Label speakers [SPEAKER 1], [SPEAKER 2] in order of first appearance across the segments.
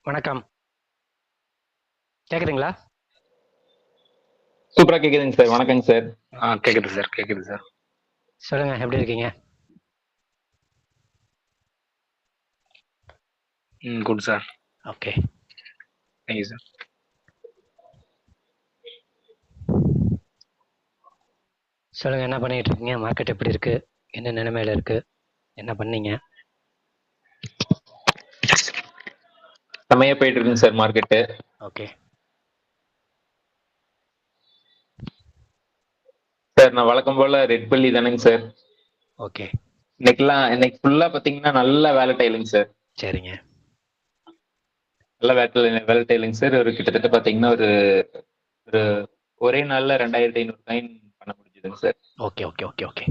[SPEAKER 1] வணக்கம். கேக்குதுங்களா?
[SPEAKER 2] சூப்பரா கேக்குதுங்க சார். வணக்கங்க சார்.
[SPEAKER 1] கேக்குது சார், கேக்குது சார். சொல்லுங்க, எப்படி இருக்கீங்க? Good sir. Okay, thank you sir. சொல்லுங்க, என்ன பண்ணிட்டு இருக்கீங்க? மார்க்கெட் எப்படி இருக்கு? என்ன நிலைமையில இருக்கு? என்ன பண்ணீங்க?
[SPEAKER 2] செம்மையா போயிட்டு இருக்குங்க சார் மார்க்கெட்டு.
[SPEAKER 1] ஓகே.
[SPEAKER 2] சார் நான் வழக்கம் போல ரெட் பல்லி தானேங்க சார்.
[SPEAKER 1] ஓகே,
[SPEAKER 2] இன்னைக்கு ஃபுல்லா பாத்தீங்கன்னா நல்ல வேலட்டைலுங்க சார்.
[SPEAKER 1] சரிங்க.
[SPEAKER 2] நல்ல வேலட்டைலுங்க சார். ஒரு கிட்டத்தட்ட பாத்தீங்கன்னா ஒரு ஒரு ஒரே நாள்ல 2500 காயின் பண்ண முடிஞ்சதுங்க sir.
[SPEAKER 1] Okay okay okay okay.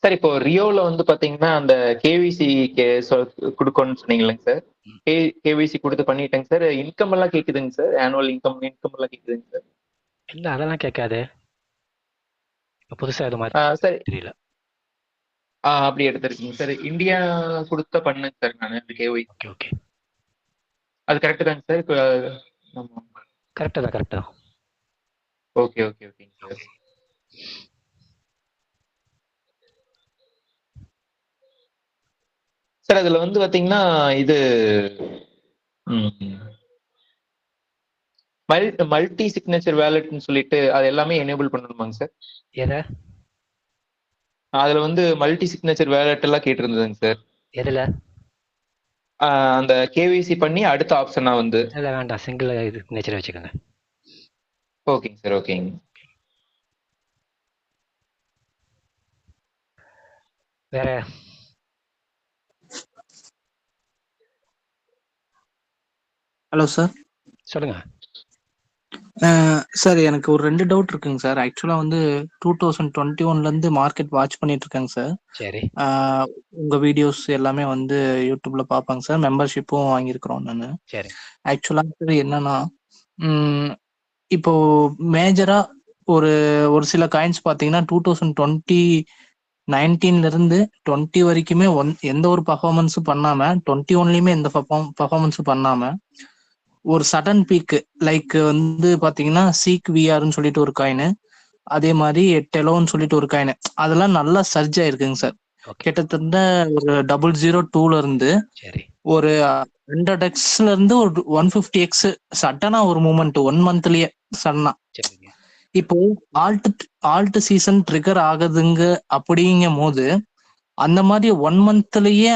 [SPEAKER 2] Sir இப்போ ரியோல வந்து பாத்தீங்கன்னா அந்த கேவிசி கொடுக்கணும்னு சொன்னீங்களேங்க சார்.
[SPEAKER 1] ம்.
[SPEAKER 2] கேவிசி கொடுத்து பண்ணிட்டேங்க சார். இன்கம் எல்லாம் கேக்குதுங்க சார். ஆனுவல் இன்கம் எல்லாம் கேக்குதுங்க சார்.
[SPEAKER 1] இல்ல, அதெல்லாம் கேட்காது. இப்ப புதுசா எதுவும் மாதிரி
[SPEAKER 2] சார்
[SPEAKER 1] தெரியல.
[SPEAKER 2] அப்படி எடுத்திருக்கீங்க சார். இந்தியா கொடுத்த பண்ணுங்க சார் நான் கேஒய்.
[SPEAKER 1] Okay okay.
[SPEAKER 2] அது கரெக்ட் தாங்க சார். இப்போ
[SPEAKER 1] கரெக்டா தான், கரெக்டா தான்.
[SPEAKER 2] ஓகே ஓகே ஓகேங்க சார். சார் அதுல வந்து பாத்தீங்கன்னா இது மல்டி சிக்னேச்சர் வேலட்னு சொல்லிட்டு அது எல்லாமே எனேபிள் பண்ணணுமாங்க சார்?
[SPEAKER 1] எதை?
[SPEAKER 2] அதுல வந்து மல்டி சிக்னேச்சர் வேலட் எல்லாம் கேட்டிருந்ததுங்க சார்.
[SPEAKER 1] எதுல?
[SPEAKER 2] அந்த கேவிசி பண்ணி அடுத்த ஆப்ஷனா வந்து.
[SPEAKER 1] இல்ல, வேண்டாம், சிங்கிள் இது நேச்சர் வச்சுக்கோங்க.
[SPEAKER 2] ஓகேங்க சார். ஓகேங்க.
[SPEAKER 1] வேற?
[SPEAKER 3] Hello sir.
[SPEAKER 1] சொல்லுங்க.
[SPEAKER 3] சார் எனக்கு ஒரு 2 டவுட் இருக்குங்க சார். ஆக்சுவலா வந்து 2021ல இருந்து மார்க்கெட் வாட்ச் பண்ணிட்டு இருக்கேங்க சார்.
[SPEAKER 1] சரி.
[SPEAKER 3] உங்க வீடியோஸ் எல்லாமே வந்து யூடியூப்ல பார்ப்பாங்க சார். மெம்பர்ஷிப்பும் வாங்கியிருக்கிறோம் நானு.
[SPEAKER 1] சரி.
[SPEAKER 3] ஆக்சுவலா என்னன்னா, இப்போ மேஜரா ஒரு ஒரு சில காயின்ஸ் பாத்தீங்கன்னா 2019ல இருந்து 20 வரைக்குமே எந்த ஒரு பர்ஃபார்மன்ஸும் பண்ணாம, 21லயுமே எந்த பர்ஃபார்மன்ஸும் பண்ணாம ஒரு சடன் பீக் லைக் வந்து பாத்தீங்கன்னா சீக் விஆர்னு சொல்லிட்டு ஒரு காயின், அதே மாதிரி டெலோன்னு சொல்லிட்டு ஒரு காயின், அதெல்லாம் நல்லா சர்ஜ் ஆயிருக்குங்க சார். கிட்டத்தட்ட ஒரு 002ல இருந்து ஒரு 100x இருந்து ஒரு 150x சட்டனா ஒரு மூமெண்ட் 1 மந்த்லயே சடனா. இப்போ ஆல்ட் சீசன் ட்ரிகர் ஆகுதுங்க அப்படிங்கும் போது அந்த மாதிரி 1 மந்த்லயே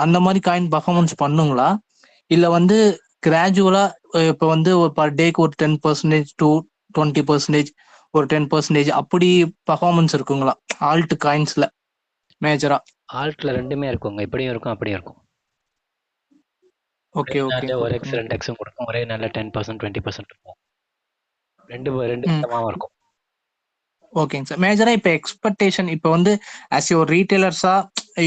[SPEAKER 3] அந்த மாதிரி காயின் பர்ஃபார்மன்ஸ் பண்ணுங்களா, இல்ல வந்து கிராஜுவலா இப்ப வந்து பர் டேக்கு ஒரு 10% to 20%, ஒரு 10% அப்படி பர்ஃபார்மன்ஸ் இருக்குங்களா ஆல்ட் காயின்ஸ்ல மேஜரா?
[SPEAKER 1] ஆல்ட்ல ரெண்டுமே இருக்குங்க, இப்படியும் இருக்கும் அப்படியும் இருக்கும்.
[SPEAKER 3] Okay okay.
[SPEAKER 1] ஒரு எக்ஸ் 2x கொடுக்கும், ஒரே நல்ல 10% 20% இருக்கும். ரெண்டு விதமாவும் இருக்கும்.
[SPEAKER 3] ஓகேங்க சார். மேஜரா இப்ப எக்ஸ்பெக்டேஷன் இப்ப வந்து ஆஸ் ஒரு ரீட்டைலர்ஸா,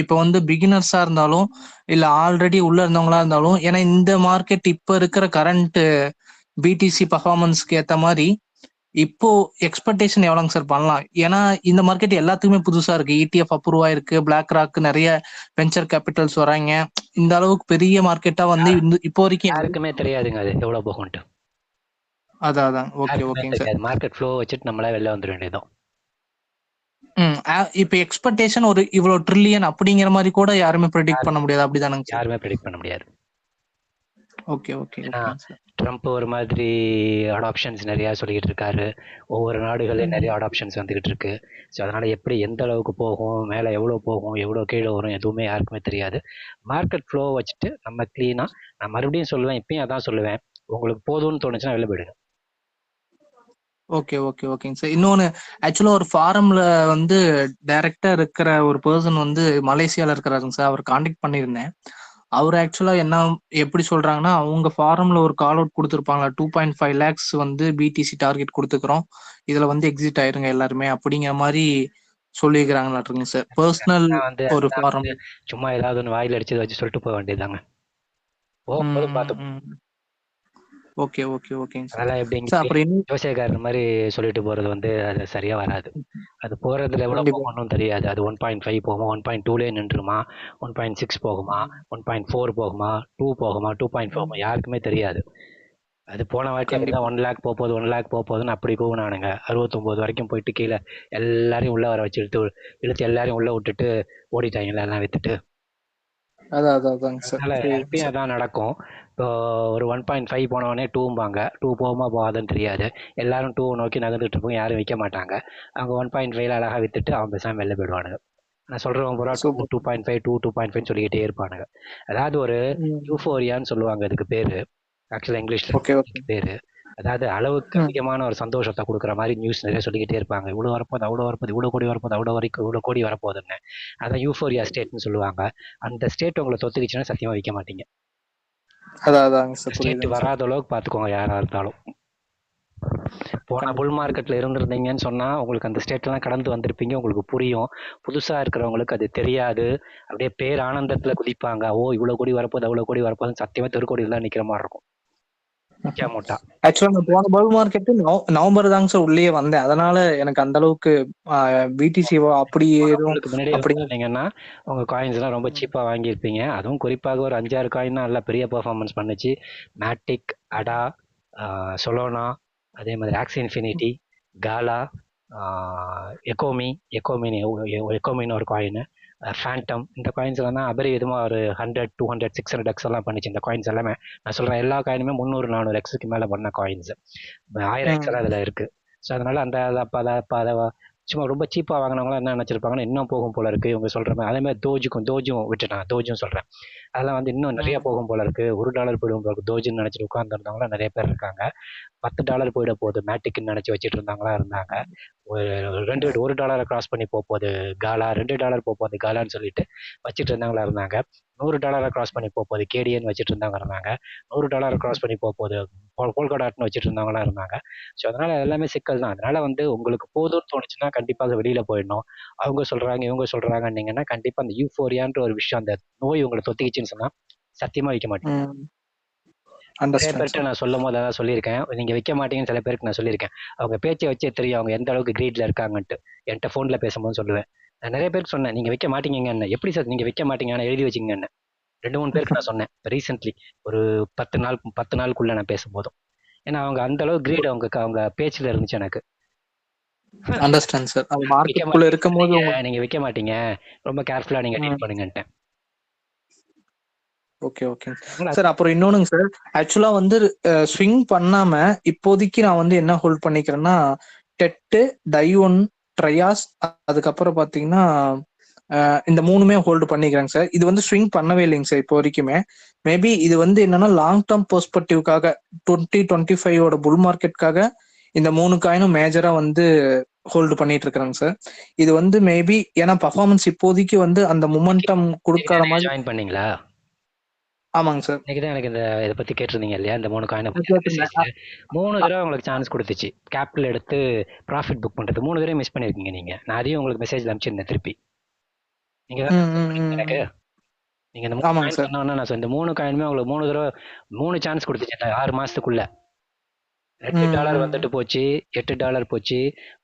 [SPEAKER 3] இப்ப வந்து பிகினர்ஸா இருந்தாலும் இல்ல ஆல்ரெடி உள்ள இருந்தவங்களா இருந்தாலும், ஏன்னா இந்த மார்க்கெட் இப்ப இருக்கிற கரண்ட் பிடிசி பர்ஃபார்மன்ஸ்க்கு ஏத்த மாதிரி இப்போ எக்ஸ்பெக்டேஷன் எவ்வளவுங்க சார் பண்ணலாம்? ஏன்னா இந்த மார்க்கெட் எல்லாத்துக்குமே புதுசா இருக்கு. இடிஎஃப் அப்ரூவ் ஆயிருக்கு, பிளாக் ராக் நிறைய வெஞ்சர் கேபிட்டல்ஸ் வராங்க. இந்த அளவுக்கு பெரிய மார்க்கெட்டா வந்து இப்போ வரைக்கும்
[SPEAKER 1] யாருக்குமே தெரியாதுங்க அது எவ்வளவு போகும்ட்டு.
[SPEAKER 3] அதான். ஓகே ஓகேங்க சார்.
[SPEAKER 1] மார்க்கெட் ஃப்ளோ வச்சுட்டு நம்மளே வெளில வந்துட வேண்டியதுதான்.
[SPEAKER 3] இப்ப எக்ஸ்பெக்டேஷன் ஒரு இவ்வளவு ட்ரில்லியன் அப்படிங்கிற மாதிரி கூட யாருமே ப்ரெடிக்ட் பண்ண முடியாது, அப்படிதானங்க சார்?
[SPEAKER 1] யாருமே ப்ரெடிக்ட் பண்ண முடியாது.
[SPEAKER 3] Okay okay.
[SPEAKER 1] ட்ரம்ப் ஒரு மாதிரி அடாப்ஷன்ஸ் நிறைய சொல்லிட்டு இருக்காரு. ஒவ்வொரு நாடுகளையும் நிறைய அடாப்ஷன்ஸ் வந்துகிட்டு இருக்கு. ஸோ அதனால எப்படி எந்த அளவுக்கு போகும், மேலே எவ்வளவு போகும், எவ்வளவு கீழே வரும், எதுவுமே யாருக்குமே தெரியாது. மார்க்கெட் ஃப்ளோ வச்சுட்டு நம்ம கிளீனா, நான் மறுபடியும் சொல்லுவேன், இப்பயும் அதான் சொல்லுவேன், உங்களுக்கு போதும்னு தோணுச்சுன்னா வெளில போயிடுங்க.
[SPEAKER 3] ஓகே ஓகே ஓகேங்க சார். இன்னொன்னு, ஆக்சுவலா ஒரு ஃபாரம்ல வந்து டைரக்டா இருக்கிற ஒரு பர்சன் வந்து மலேசியால இருக்கிறாருங்க சார். அவர் கான்டாக்ட் பண்ணியிருந்தேன். அவர் ஆக்சுவலா எப்படி சொல்றாங்கன்னா, அவங்க ஃபாரம்ல ஒரு கால் அவுட் கொடுத்துருப்பாங்க, 2.5 lakhs வந்து பிடிசி டார்கெட் கொடுத்துக்கிறோம், இதுல வந்து எக்ஸிட் ஆயிருங்க எல்லாருமே அப்படிங்கிற மாதிரி சொல்லிக்கிறாங்களாட்டுங்க சார். பர்சனல் ஒரு ஃபாரம்.
[SPEAKER 1] சும்மா ஏதாவது ஒன்று வாயில் அடிச்சு வச்சு சொல்லிட்டு போக வேண்டியதாங்க. போகும்போது பார்த்து.
[SPEAKER 3] ஓகே ஓகே ஓகேங்க சார்.
[SPEAKER 1] அதெல்லாம் எப்படி
[SPEAKER 3] சார் அப்புறம் இன்னும்
[SPEAKER 1] ஜோசியக்காரர் மாதிரி சொல்லிட்டு போறது வந்து அது சரியா வராது. அது போறதுல எவ்வளவு
[SPEAKER 3] கண்டிப்பா.
[SPEAKER 1] போகணும்னு தெரியாது. அது 1.5 போகுமா, 1.2லே நின்றுமா, 1.6 போகுமா, 1.4 போகுமா, 2 போகுமா, 2.4 போகுமா, யாருக்குமே தெரியாது. அது போன வாட்டி
[SPEAKER 3] கண்டிப்பா.
[SPEAKER 1] 1 லேக் போகுது 1 லேக் போகுதுன்னு அப்படி கூவுனானுங்க. 69 வரைக்கும் போயிட்டு கீழே எல்லாரையும் உள்ள வர வச்சு இழுத்து எல்லாரையும் உள்ள விட்டுட்டு ஓடிட்டாங்கல்ல எல்லாம் வித்துட்டு.
[SPEAKER 3] அதாங்க சார்.
[SPEAKER 1] அதனால
[SPEAKER 3] புரியுதுங்க
[SPEAKER 1] எப்பயும்
[SPEAKER 3] சார்.
[SPEAKER 1] அதான் நடக்கும். இப்போ ஒரு 1.5 போனவொடனே 2ம்பாங்க. 2 போகுமா போகாதுன்னு தெரியாது. எல்லாரும் 2 நோக்கி நகர்ந்துட்டு இருப்பாங்க. யாரும் விற்க மாட்டாங்க. அவங்க 1.5ல அழகா வித்துட்டு அவங்க பேசாம வெளில போயிடுவானுங்க. நான் சொல்றவங்க பூரா 2,
[SPEAKER 3] சூப்பர்.
[SPEAKER 1] 2.5, 2.5 சொல்லிக்கிட்டே இருப்பானுங்க. அதாவது ஒரு
[SPEAKER 3] ம்.
[SPEAKER 1] யூஃபோரியான்னு சொல்லுவாங்க அதுக்கு பேரு. ஆக்சுவலா இங்கிலீஷ்ல
[SPEAKER 3] ஓகே ஓகே.
[SPEAKER 1] பேரு. அதாவது அளவுக்கு
[SPEAKER 3] ம்.
[SPEAKER 1] அதிகமான ஒரு சந்தோஷத்தை கொடுக்குற மாதிரி நியூஸ் நிறைய சொல்லிக்கிட்டே இருப்பாங்க. இவ்வளவு வரப்போகுது, அவ்வளவு வரப்போகுது, இவ்வளவு கோடி வரப்போகுது, அவ்வளவு வரைக்கும் இவ்வளவு கோடி வரப்போகுதுன்னு. அதான் யூஃபோரியா ஸ்டேட்னு சொல்லுவாங்க. அந்த ஸ்டேட் உங்களை தொத்துக்கிச்சுன்னா சத்தியமா விற்க மாட்டீங்க.
[SPEAKER 3] அதாங்க சார்.
[SPEAKER 1] ஸ்டேட்
[SPEAKER 3] புரியுதுங்க சார்.
[SPEAKER 1] வராத அளவுக்கு பார்த்துக்கோங்க யாரா இருந்தாலும். போன புல் மார்க்கெட்ல இருந்திருந்தீங்கன்னு சொன்னா உங்களுக்கு அந்த ஸ்டேட் எல்லாம் கடந்து வந்திருப்பீங்க, உங்களுக்கு புரியும். புதுசா இருக்கிறவங்களுக்கு அது தெரியாது. அப்படியே பேர் ஆனந்தத்துல குதிப்பாங்க. ஓ இவ்வளவு கோடி வரப்போகுது, அவ்வளவு கோடி வரப்போகுதுன்னு சத்தியமா தெருக்கோடியில் தான் நிக்கிற மாதிரி இருக்கும். மூட்டா
[SPEAKER 3] ஆக்சுவலா நான் போன பல் மார்க்கெட் நவம்பர் தாங்க சார் உள்ளே வந்தேன். அதனால எனக்கு அந்த அளவுக்கு பிடிசிஓ அப்படி எதுவும்
[SPEAKER 1] உங்களுக்கு முன்னாடியே
[SPEAKER 3] அப்படி
[SPEAKER 1] வந்தீங்கன்னா உங்க காயின்ஸ் எல்லாம் ரொம்ப சீப்பா வாங்கியிருப்பீங்க. அதுவும் குறிப்பாக ஒரு 5-6 காயின் நல்ல பெரிய பெர்ஃபார்மன்ஸ் பண்ணுச்சு. மேட்டிக், அடா, சொலோனா, அதே மாதிரி ஆக்சி இன்ஃபினிட்டி, காலா, எக்கோமின்னு ஒரு காயின், ஃபேண்டம். இந்த காயின்ஸ் எல்லாம் தான் அபரிவிதமாக ஒரு 100, 200, 600 எக்ஸ் எல்லாம் பண்ணிச்சு. இந்த காயின்ஸ் எல்லாமே நான் சொல்றேன் எல்லா காயினுமே 300, 400 எக்ஸுக்கு மேல பண்ண காயின்ஸ். 1000 எக்ஸ் எல்லாம் இதுல இருக்கு. ஸோ அதனால அந்த அதை சும்மா ரொம்ப சீப்பா வாங்கினவங்களாம் என்ன நினைச்சிருப்பாங்கன்னா இன்னும் போகும் போல இருக்கு இவங்க சொல்ற மாதிரி. அதே மாதிரி தோஜும் விட்டுட்டான். தோஜும் சொல்றேன் அதெல்லாம் வந்து இன்னும் நிறைய போகும் போல இருக்கு. $1 போயிடும் போல இருக்கு தோஜுன்னு நினைச்சிட்டு உட்கார்ந்துருந்தவங்களாம் நிறைய பேர் இருக்காங்க. $10 போயிட போகுது மேட்டிக்னு நினைச்சு வச்சுட்டு இருந்தவங்களா இருந்தாங்க. $1 கிராஸ் பண்ணி போகுது காலா, $2 போகுது காலான்னு சொல்லிட்டு வச்சுட்டு இருந்தவங்களா இருந்தாங்க. $100 கிராஸ் பண்ணி போகுது கேடிஎன்னு வச்சுட்டு இருந்தவங்க இருந்தாங்க. $100 கிராஸ் பண்ணி போகுது போல்கடாட்னு வச்சுட்டு இருந்தவங்களா இருந்தாங்க. ஸோ அதனால எல்லாமே சிக்கல் தான். அதனால வந்து உங்களுக்கு போதும்னு தோணுச்சுன்னா கண்டிப்பாக வெளியில போயிடணும். அவங்க சொல்றாங்க இவங்க சொல்றாங்கன்னீங்கன்னா கண்டிப்பா அந்த யூஃபோரியான்ற ஒரு விஷயம், அந்த நோய் உங்களை தொத்திக்கிச்சுன்னு சொன்னா சத்தியமா வைக்க மாட்டேன். நிறைய பேர்கிட்ட நான் சொல்லும் போது அதான் சொல்லியிருக்கேன். நீங்க வைக்க மாட்டீங்கன்னு சில பேருக்கு நான் சொல்லியிருக்கேன். அவங்க பேச்சை வச்சே தெரியும் அவங்க எந்த அளவுக்கு கிரீட்ல இருக்காங்கன்ட்டு. என்கிட்ட போன்ல பேசும்போது சொல்லுவேன். நான் நிறைய பேருக்கு சொன்னேன் நீங்க வைக்க மாட்டீங்கன்னு. எப்படி சார் நீங்க வைக்க மாட்டீங்க, ஆனா எழுதி வச்சுங்கன்னு 2-3 பேருக்கு நான் சொன்னேன் ரீசென்ட்லி. ஒரு 10 நாளுக்குள்ள நான் பேசும்போதும். ஏன்னா அவங்க அந்த அளவுக்கு கிரீட் அவங்க பேச்சுல இருந்துச்சு எனக்கு.
[SPEAKER 3] Understand sir. அது மார்க்கெட்டுக்குள்ள இருக்கும்போது
[SPEAKER 1] நீங்க வைக்க மாட்டீங்க, ரொம்ப கேர்ஃபுல்லா நீங்க டீல் பண்ணுங்கன்ட்டேன்.
[SPEAKER 3] Okay okay sir. அப்புறம் இன்னொன்னுங்க சார், ஆக்சுவலா வந்து ஸ்விங் பண்ணாம இப்போதைக்கு நான் வந்து என்ன ஹோல்ட் பண்ணிக்கிறேன்னா டெட்டு, டைஒன், ட்ரையாஸ், அதுக்கப்புறம் பாத்தீங்கன்னா இந்த 3மே ஹோல்டு பண்ணிக்கிறேங்க சார். இது வந்து ஸ்விங் பண்ணவே இல்லைங்க சார் இப்போ வரைக்குமே. மேபி இது வந்து என்னன்னா லாங் டேர்ம் பெர்ஸ்பெக்டிவ்காக 2025 புல் மார்க்கெட்காக இந்த 3 காயினும் மேஜரா வந்து ஹோல்டு பண்ணிட்டு இருக்கிறாங்க சார். இது வந்து மேபி ஏன்னா பர்ஃபார்மன்ஸ் இப்போதைக்கு வந்து அந்த மொமெண்டம் கொடுக்காத மாதிரி.
[SPEAKER 1] ஜாயின் பண்ணீங்களா?
[SPEAKER 3] ஆமாங்க சார்.
[SPEAKER 1] இன்னைக்கு தான் எனக்கு இதை பத்தி கேட்டிருந்தீங்க இல்லையா, இந்த 3 காயினை பத்தி 3 தடவை உங்களுக்கு சான்ஸ் கொடுத்துச்சு கேபிட்டல் எடுத்து ப்ராஃபிட் புக் பண்றது. 3 தடவை மிஸ் பண்ணிருக்கீங்க நீங்க. நான் அதையும் உங்களுக்கு மெசேஜ் அனுப்பிச்சிருந்தேன் திருப்பி. நீங்க எனக்கு நீங்க இந்த 3 காயின் சொன்னோன்னா நான் இந்த 3 காயினுமே உங்களுக்கு 3 தடவை 3 சான்ஸ் கொடுத்துச்சு 6 மாசத்துக்குள்ள. $2 வந்துட்டு போச்சு, $8 போச்சு,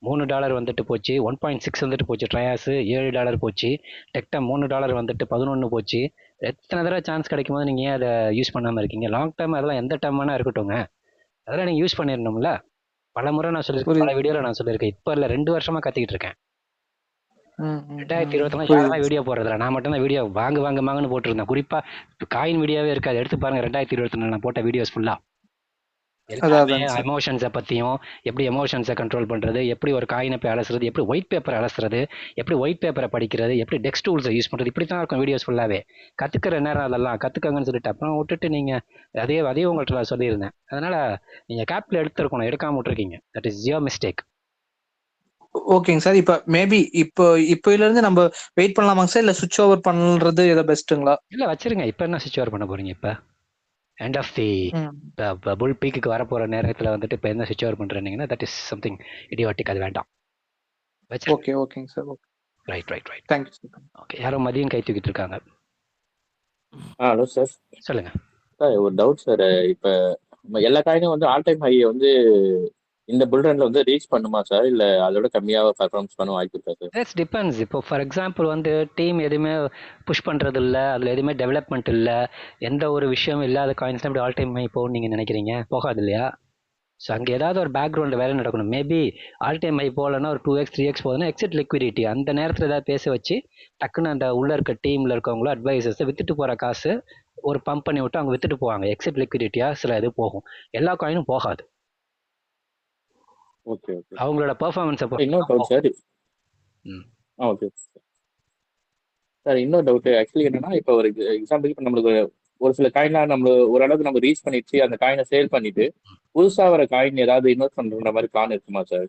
[SPEAKER 1] $3 வந்துட்டு போச்சு, 1.6 வந்துட்டு போச்சு ட்ரையாஸ், $7 போச்சு, டெக்டம் $3 வந்துட்டு 11 போச்சு. எத்தனை தடவை சான்ஸ் கிடைக்கும் போது நீங்க ஏன் அதை யூஸ் பண்ணாம இருக்கீங்க? லாங் டேர்ம் அதெல்லாம் எந்த டேர்ம் வேணா இருக்கட்டும்ங்க, அதெல்லாம் நீங்க யூஸ் பண்ணிடணும்ல. பல முறை நான் சொல்லியிருக்கேன், பல வீடியோல நான் சொல்லியிருக்கேன். இப்ப இல்ல 2 வருஷமா கத்திக்கிட்டு இருக்கேன். 2024 யாரும் வீடியோ போடுறதில்ல, நான் மட்டும் தான் வீடியோ வாங்குன்னு போட்டுருந்தேன். குறிப்பா காயின் வீடியோவே இருக்காது, எடுத்து பாருங்க 2024 நான் போட்ட வீடியோஸ் ஃபுல்லா. எல்லாமே எமோஷன்ஸை பத்தியும், எப்படி எமோஷன்ஸை கண்ட்ரோல் பண்றது, எப்படி ஒரு காயினை போய் அலசுறது, எப்படி ஒயிட் பேப்பர் அலசுறது, எப்படி ஒயிட் பேப்பரை படிக்கிறது, எப்படி டெக்ஸ்ட் டூல்ஸை யூஸ் பண்றது, இப்படி தான் இருக்கும் வீடியோஸ் ஃபுல்லாவே. கத்துக்கிற நேரம் அதெல்லாம் கத்துக்கங்கன்னு சொல்லிட்டு அப்புறம் விட்டுட்டு நீங்க அதே உங்கள்கிட்ட நான் சொல்லியிருந்தேன். அதனால நீங்க கேபிட்டல் எடுத்துருக்கணும், எடுக்காம விட்டுருக்கீங்க. That is your mistake.
[SPEAKER 3] ஓகேங்க சார். இப்ப மேபி இப்போல இருந்து நம்ம வெயிட் பண்ணலாமாங்க சார், இல்ல சுவிட்ச் ஓவர் பண்றது ஏதோ பெஸ்ட்டுங்களா?
[SPEAKER 1] இல்ல வச்சிருங்க. இப்ப என்ன சுவிட்ச் ஓவர் பண்ண போறீங்க? இப்ப எண்ட் ஆஃப் தி புல் பீக்கு வரப்போற நேரத்துல வந்துட்டு இப்ப என்ன சுவிட்ச் ஓவர் பண்றீங்கன்னா தட் இஸ் சம்திங் இடியாட்டிக். அது வேண்டாம்.
[SPEAKER 3] ஓகே ஓகேங்க sir.
[SPEAKER 1] Right.
[SPEAKER 3] Thank you sir.
[SPEAKER 1] Okay, யாரோ மதியம் கை தூக்கிட்டு இருக்காங்க.
[SPEAKER 4] Hello sir.
[SPEAKER 1] சொல்லுங்க
[SPEAKER 4] சார் ஒரு டவுட் சார். இப்போ எல்லா காயினும் வந்து ஆல் டைம் ஹை வந்து இந்த புல் ரன்ல வந்து ரீச் பண்ணுமா சார், இல்ல அதோட கம்மியாக பர்ஃபார்மன்ஸ் பண்ண வாய்ப்பு இருக்கா சார்?
[SPEAKER 1] That's depends. இப்போ ஃபார் எக்ஸாம்பிள் வந்து டீம் எதுவுமே புஷ் பண்ணுறது இல்லை, அதில் எதுவுமே டெவலப்மெண்ட் இல்லை, எந்த ஒரு விஷயமும் இல்லாத காயின்ஸ் எப்படி ஆல் டைம் போகும்னு நீங்கள் நினைக்கிறீங்க? போகாது இல்லையா? ஸோ அங்கே ஏதாவது ஒரு பேக்ரவுண்ட் வேலை நடக்கணும். மேபி ஆல் டைம் ஹை போகலன்னா ஒரு 2x 3x போகுதுன்னா எக்ஸிட் லிக்விடிட்டி அந்த நேரத்தில் ஏதாவது பேச வச்சு டக்குன்னு அந்த உள்ள இருக்க டீமில் இருக்கவங்களோ அட்வைசர்ஸ் வித்துட்டு போகிற காசு ஒரு பம்ப் பண்ணி விட்டு அவங்க வித்துட்டு போவாங்க. எக்ஸிட் லிக்விடிட்டியாக சில இது போகும், எல்லா காயினும் போகாது.
[SPEAKER 4] Okay okay.
[SPEAKER 1] அவங்களோட பெர்ஃபார்மன்ஸை
[SPEAKER 4] இன்னொரு டவுட் சார். ஓகே சார், இன்னொரு டவுட் ஆக்சுவலி என்னன்னா, இப்போ ஒரு எக்ஸாம்பிள், இப்போ நம்மளுக்கு ஒரு சில காயின்லாம் நம்ம ஓரளவுக்கு நம்ம ரீச் பண்ணிட்டு அந்த காயினை சேல் பண்ணிட்டு புதுசா வர காயின் ஏதாவது இன்வெஸ்ட் பண்ற மாதிரி பிளான் இருக்குமா சார்?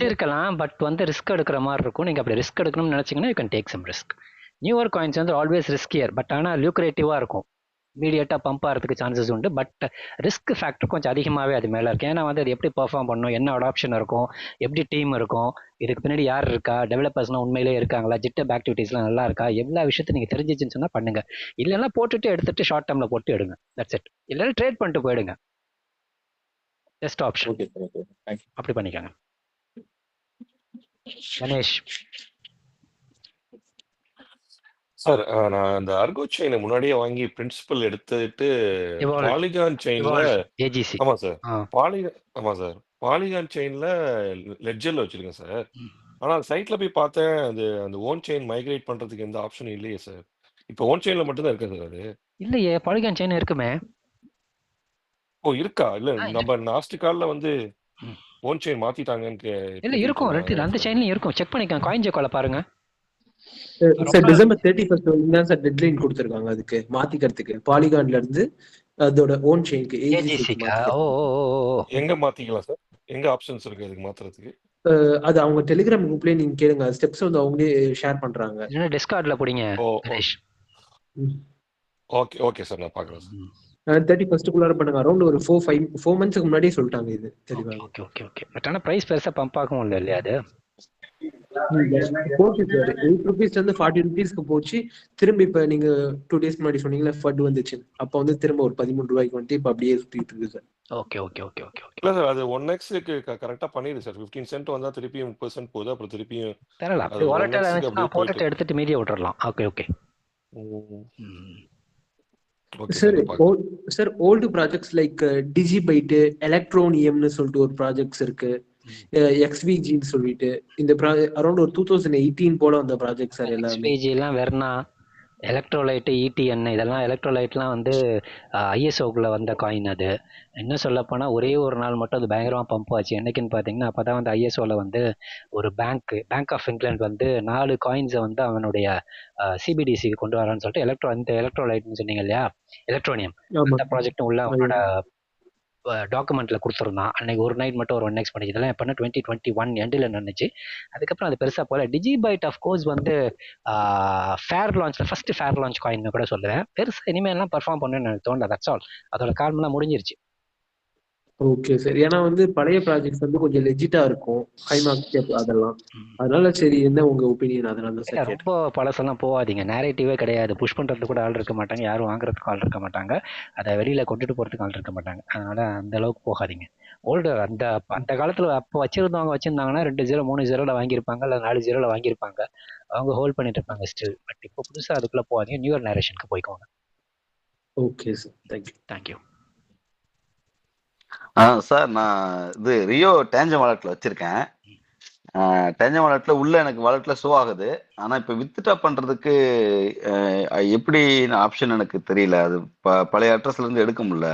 [SPEAKER 1] இருக்கலாம், பட் வந்து ரிஸ்க் எடுக்கிற மாதிரி இருக்கும். நீங்கள் அப்படி ரிஸ்க் எடுக்கணும்னு நினச்சிங்கன்னா you can take some risk. Newer coins வந்து ஆல்வேஸ் ரிஸ்கியர், பட் ஆனால் லியூக்ரேட்டிவாக இருக்கும். இமீடியட்டாக பம்ப் ஆகிறதுக்கு சான்சஸ் உண்டு, பட் ரிஸ்க் ஃபேக்டர் கொஞ்சம் அதிகமாகவே அது மேலே இருக்குது. ஏன்னா வந்து அது எப்படி பெர்ஃபார்ம் பண்ணணும், என்ன அடாப்ஷன் இருக்கும், எப்படி டீம் இருக்கும், இதுக்கு பின்னாடி யார் இருக்கா, டெவலப்பர்ஸ்லாம் உண்மையிலே இருக்காங்களா, ஜிட்டப் ஆக்டிவிட்டீஸ்லாம் நல்லா இருக்கா, எல்லா விஷயத்தையும் நீங்கள் தெரிஞ்சிச்சுன்னு சொன்னால் பண்ணுங்க. இல்லைன்னா போட்டுட்டு எடுத்துட்டு ஷார்ட் டேர்மில் போட்டு எடுங்க, தட்ஸ் இட். இல்லைன்னா ட்ரேட் பண்ணிட்டு போயிடுங்க, best option.
[SPEAKER 4] Okay sir, okay, thank you.
[SPEAKER 1] அப்படி பண்ணிக்கோங்க. கணேஷ்
[SPEAKER 5] சார், நான் அந்த அர்கோ செயினை முன்னாடியே வாங்கி பிரின்சிபல் எடுத்துட்டு பாலிகான் செயின்ல
[SPEAKER 1] ஏஜிசி.
[SPEAKER 5] ஆமா சார், ஆமா சார், பாலிகான் செயின்ல லெட்ஜர்ல வச்சிருக்கேன் சார். ஆனா சைட்ல போய் பார்த்தேன், அது அந்த ஓன் செயின் மைக்ரேட் பண்றதுக்கு எந்த ஆப்ஷனும் இல்லையே சார். இப்போ ஓன் செயின்ல மட்டும் தான் இருக்கு சார் அது.
[SPEAKER 1] இல்லையே, பாலிகான் செயின் இருக்குமே.
[SPEAKER 5] ஓ இருக்கா? இல்ல நம்ம லாஸ்ட் கால்ல வந்து ஓன் செயின் மாத்திட்டாங்கன்னு
[SPEAKER 1] இல்ல இருக்கும், அந்த செயின்லயும் இருக்கும், செக் பண்ணிக்கோங்க. காயின் ஜெக்கால பாருங்க
[SPEAKER 6] சார். டிசம்பர் 31 தான் சார் டெட்லைன் கொடுத்திருக்காங்க அதுக்கு மாத்திக்கிறதுக்கு, பாலிகான்ல இருந்து அதோட ஓன் செயின்க்கு ஏஜிசிக்கு.
[SPEAKER 5] எங்க மாத்திக்கலாம் சார்? எங்க ஆப்ஷன்ஸ் இருக்கு அதுக்கு மாத்துறதுக்கு?
[SPEAKER 6] அது அவங்க டெலிகிராம் குரூப்லயே நீங்க கேளுங்க, ஸ்டெப்ஸ் வந்து அவங்களே ஷேர் பண்றாங்க.
[SPEAKER 1] என்ன டிஸ்கார்ட்ல போடுங்க.
[SPEAKER 5] ஓகே ஓகே சார், நான் பார்க்கறேன் சார்.
[SPEAKER 6] 31 பண்ணுங்க. அரௌண்ட் ஒரு 4 மந்த்ஸ்க்கு முன்னாடியே சொல்லிட்டாங்க இது தெளிவா.
[SPEAKER 1] Okay okay okay. பட் ஆனா பிரைஸ் பெருசா பம்ப் ஆகும் இல்லையா? அது
[SPEAKER 6] போச்சு சார், 8 rupees இருந்து 40 rupeesக்கு போச்சு. திரும்பி இப்ப நீங்க 2 days முன்னாடி சொன்னீங்கல்ல ஃபட் வந்துச்சு, அப்ப வந்து திரும்ப ஒரு 13 ரூபாய்க்கு வந்து இப்ப அப்படியே சுத்திட்டு இருக்கு sir.
[SPEAKER 1] Okay okay okay okay okay.
[SPEAKER 5] இல்ல சார், அது 1xக்கு கரெக்ட்டா பண்ணிடு சார். 15 சென்ட் வந்தா திருப்பி 30% போகுது, அப்புறம் திருப்பியும்
[SPEAKER 1] தரலாம். அப்படி வாலட்டைல் ஆச்சுனா போட்டுட்டு எடுத்துட்டு மீதியை விட்டுறலாம். Okay okay.
[SPEAKER 6] Sir old projects like DigiByte, எலக்ட்ரோனியம்னு சொல்லிட்டு ஒரு ப்ராஜெக்ட்ஸ் இருக்கு, XVGன்னு சொல்லிட்டு இந்த அரௌண்ட் ஒரு 2018 போல வந்த ப்ராஜெக்ட் சார். எல்லாமே
[SPEAKER 1] XVG எல்லாம் வெர்னா, எலக்ட்ரோலைட், ETN இதெல்லாம் எலக்ட்ரோலைட்லாம் வந்து ISOக்குள்ள வந்த காயின். அது இன்னும் சொல்லப்போனால் ஒரே ஒரு நாள் மட்டும் அது பயங்கரமாக பம்ப் ஆச்சு. என்னைக்குன்னு பார்த்தீங்கன்னா, அப்போ தான் வந்து ISOவில் வந்து ஒரு பேங்க் ஆஃப் இங்கிலாந்து வந்து 4 காயின்ஸை வந்து அவனுடைய CBDCக்கு கொண்டு வரான்னு சொல்லிட்டு இந்த எலக்ட்ரோலைட்னு சொன்னீங்க இல்லையா, எலக்ட்ரோனியம், அந்த ப்ராஜெக்டும் உள்ள அவனோட டாக்குமெண்ட்ல கொடுத்துருந்தான். அன்னைக்கு ஒரு நைட் மட்டும் ஒரு 1x பண்ணிச்சு. இதெல்லாம் எப்போனா 2021 எண்டில் நடந்துச்சு. அதுக்கப்புறம் அது பெருசாக போல. டிஜிபைட் ஆஃப்கோர்ஸ் வந்து ஃபேர் லான்ச்சில் ஃபர்ஸ்ட் ஃபேர் லான்ச் காயின்னு கூட சொல்லுவேன். பெருசாக இனிமேல்லாம் பர்ஃபார்ம் பண்ணுன்னு எனக்கு தோணல. That's all. அதோட காலம்லாம் முடிஞ்சிருச்சு.
[SPEAKER 6] Okay sir. ஏன்னா வந்து பழைய ப்ராஜெக்ட்ஸ் வந்து கொஞ்சம் லெஜிட்டா இருக்கும், ஹை மார்க்கெட் அதெல்லாம். அதனால சரி, என்ன உங்க ஒப்பீனியன்? அதனால சார்
[SPEAKER 1] ரொம்ப பழசெல்லாம் போகாதீங்க. நேரேட்டிவே கிடையாது. புஷ் பண்றதுக்கு கூட ஆள் இருக்க மாட்டாங்க, யாரும் வாங்குறதுக்கு ஆள் இருக்க மாட்டாங்க, அதை வெளியில கொண்டுட்டு போறதுக்கு ஆள் இருக்க மாட்டாங்க. அதனால அந்த அளவுக்கு போகாதீங்க. ஓல்டு அந்த காலத்துல அப்போ வச்சிருந்தாங்கன்னா 2-0 3-0 வாங்கியிருப்பாங்க, இல்லை 4-0 வாங்கியிருப்பாங்க. அவங்க ஹோல்ட் பண்ணிட்டு இருப்பாங்க ஸ்டில். பட் இப்போ புதுசா அதுக்குள்ள போகாதீங்க. நியூ நேரேஷனுக்கு போய்க்கோங்க.
[SPEAKER 6] Okay sir, thank you.
[SPEAKER 1] Thank you.
[SPEAKER 7] Sir, நான் இது ரியோ டேஞ்சம் வாலெட்ல வச்சிருக்கேன். டேஞ்சம் வாலெட்ல உள்ள எனக்கு வாலெட்ல ஷோ ஆகுது. ஆனா இப்ப வித்ட்ரா பண்றதுக்கு எப்படி ஆப்ஷன் எனக்கு தெரியல. அது பழைய அட்ரஸ்ல இருந்து எடுக்க முடியல,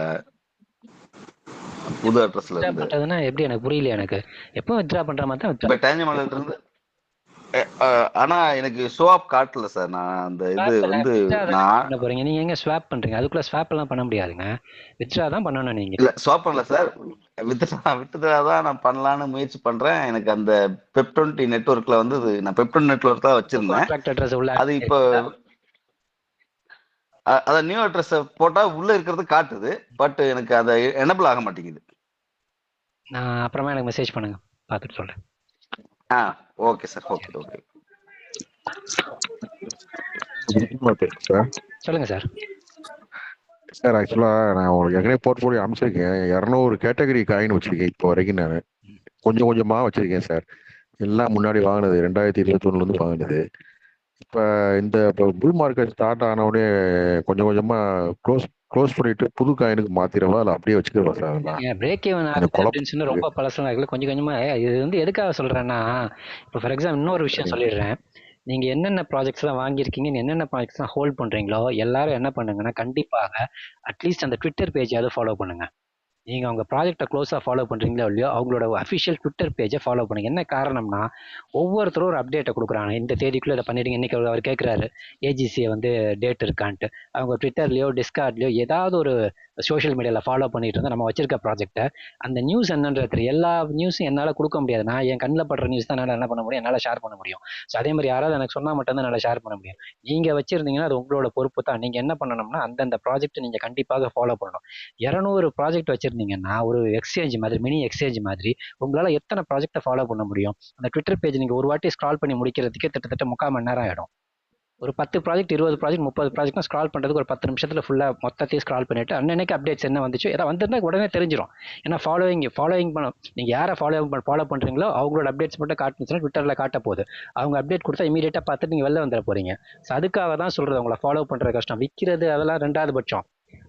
[SPEAKER 7] புது அட்ரஸ்ல இருந்து.
[SPEAKER 1] பண்றதுன்னா எப்படி எனக்கு புரியல. எனக்கு எப்போ வித்ட்ரா பண்ற மாதிரி தான்
[SPEAKER 7] இப்ப டேஞ்சம் வாலெட்ல இருந்து ஆனா எனக்கு ஷோ ஆப் காட்டல சார். நான் அந்த இது வந்து
[SPEAKER 1] நான் போறீங்க, நீங்க எங்க ஸ்வாப் பண்றீங்க? அதுக்குள்ள ஸ்வாப் எல்லாம் பண்ண முடியாதுங்க, வித்ட்ரா தான் பண்ணணும். நீங்க
[SPEAKER 7] இல்ல ஸ்வாப் பண்ணல சார், வித்ட்ரா தான் நான் பண்ணலான்னு முயற்சி பண்றேன். எனக்கு அந்த பெப்20 நெட்வொர்க்ல வந்து நான் பெப்20 நெட்வொர்க் தான் வச்சிருந்தேன். அது இப்போ அத நியூ அட்ரஸ் போட்டா உள்ள இருக்கிறது காட்டுது, பட் எனக்கு அதை எனபிள் ஆக மாட்டேங்குது.
[SPEAKER 1] நான் அப்புறமா எனக்கு மெசேஜ் பண்ணுங்க, பார்த்துட்டு சொல்றேன்.
[SPEAKER 7] Okay sir, okay okay.
[SPEAKER 1] சொல்லுங்க சார்.
[SPEAKER 8] சார் ஆக்சுவலாக நான் உங்களுக்கு ஏற்கனவே போர்ட்ஃபோலியோ அமைச்சிருக்கேன். 200 கேட்டகரி காயின் வச்சிருக்கேன் இப்போ வரைக்கும். நான் கொஞ்சம் கொஞ்சமாக வச்சிருக்கேன் சார். எல்லாம் முன்னாடி வாங்கினது 2021 வாங்கினது. இப்போ இந்த புல் மார்க்கெட் ஸ்டார்ட் ஆனவுடனே கொஞ்சம் கொஞ்சமாக க்ளோஸ் பண்ணிட்டு புது காயினுக்கு மாத்திரவா இல்லை அப்படியே வச்சுக்கிறவா சார்? அதெல்லாம்
[SPEAKER 1] பிரேக் ஈவன்
[SPEAKER 8] எனக்கு
[SPEAKER 1] ஆகுது
[SPEAKER 8] குழப்பம்
[SPEAKER 1] அப்படின்னு சொல்லி
[SPEAKER 8] இருக்கு.
[SPEAKER 1] ரொம்ப பழசெல்லாம் இருக்குல்ல, கொஞ்சம் கொஞ்சமா இது வந்து எதுக்காக சொல்றேன்னா, இப்போ ஃபார் எக்ஸாம்பிள் இன்னொரு விஷயம்
[SPEAKER 8] சரிங்க
[SPEAKER 1] சொல்லிடுறேன். நீங்க என்னென்ன ப்ராஜெக்ட்ஸ்லாம் வாங்கியிருக்கீங்க, என்னென்ன ப்ராஜெக்ட்ஸ்லாம் ஹோல்ட் பண்றீங்களோ எல்லாரும் என்ன பண்ணுங்கன்னா, கண்டிப்பாக அட்லீஸ்ட் அந்த ட்விட்டர் பேஜாவது ஃபாலோ பண்ணுங்க. நீங்க உங்க ப்ராஜெக்டை க்ளோஸா ஃபாலோ பண்றீங்களோ இல்லையோ, அவங்களோட அஃபிஷியல் ட்விட்டர் பேஜை ஃபாலோ பண்ணுங்க. என்ன காரணம்னா, ஒவ்வொருத்தரும் ஒரு அப்டேட்டை கொடுக்குறாங்க. இந்த தேதிக்குள்ள இதை பண்ணிடுங்க. இன்னைக்கு அவர் கேட்குறாரு ஏஜிசியை வந்து டேட் இருக்கான்ட்டு. அவங்க ட்விட்டர்லயோ டிஸ்கார்ட்லயோ ஏதாவது ஒரு சோஷியல் மீடியாவில் ஃபாலோ பண்ணிட்டு இருந்தால் நம்ம வச்சிருக்க ப்ராஜெக்ட்டை அந்த நியூஸ் என்னன்றது தெரியும். எல்லா நியூஸும் என்னால் கொடுக்க முடியாது. நான் என் கண்ணில் படுற நியூஸ் தான் என்னால் என்ன பண்ண முடியும், என்னால் ஷேர் பண்ண முடியும். ஸோ அதே மாதிரி யாராவது எனக்கு சொன்னால் மட்டும்தான் என்னால் ஷேர் பண்ண முடியும். நீங்கள் வச்சிருந்தீங்கன்னா அது உங்களோட பொறுப்பு தான். நீங்கள் என்ன பண்ணணும்னா அந்தந்த ப்ராஜெக்ட் நீங்கள் கண்டிப்பாக ஃபாலோ பண்ணணும். 200 ப்ராஜெக்ட் வச்சிருந்தீங்கன்னா ஒரு எக்ஸ்சேஞ்ச் மாதிரி, மினி எக்ஸ்சேஞ்ச் மாதிரி உங்களால் எத்தனை ப்ராஜெக்டை ஃபாலோ பண்ண முடியும்? அந்த ட்விட்டர் பேஜ் நீங்கள் ஒரு வாட்டி ஸ்க்ரால் பண்ணி முடிக்கிறதுக்கே கிட்டத்தட்ட 3/4 மணி நேரம் ஆகிடும். ஒரு 10 ப்ராஜெக்ட் 20 ப்ராஜெக்ட் 30 ப்ராஜெக்ட்னா ஸ்க்ரால் பண்ணுறதுக்கு ஒரு 10 நிமிஷத்தில் ஃபுல்லாக மொத்தத்தையும் ஸ்க்ரால் பண்ணிவிட்டு அன்னன்னைக்கு அப்டேட்ஸ் என்ன வந்துச்சோ ஏதாவது வந்திருந்தா உடனே தெரிஞ்சிடும். ஏன்னா ஃபாலோயிங் பண்ண நீங்கள் யாரை ஃபாலோ பண்ணுறீங்களோ அவங்களோட அப்டேட்ஸ் மட்டும் காட்டுச்சுன்னா ட்விட்டரில் காட்ட போகுது. அவங்க அப்டேட் கொடுத்தா இமீடியட்டாக பார்த்துட்டு நீங்கள் வெளில வந்துட போகிறீங்க. ஸோ அதுக்காக தான் சொல்கிறது, அவங்கள ஃபாலோ பண்ணுறது கஷ்டம். விற்கிறது அதெல்லாம் ரெண்டாவது பட்சம்.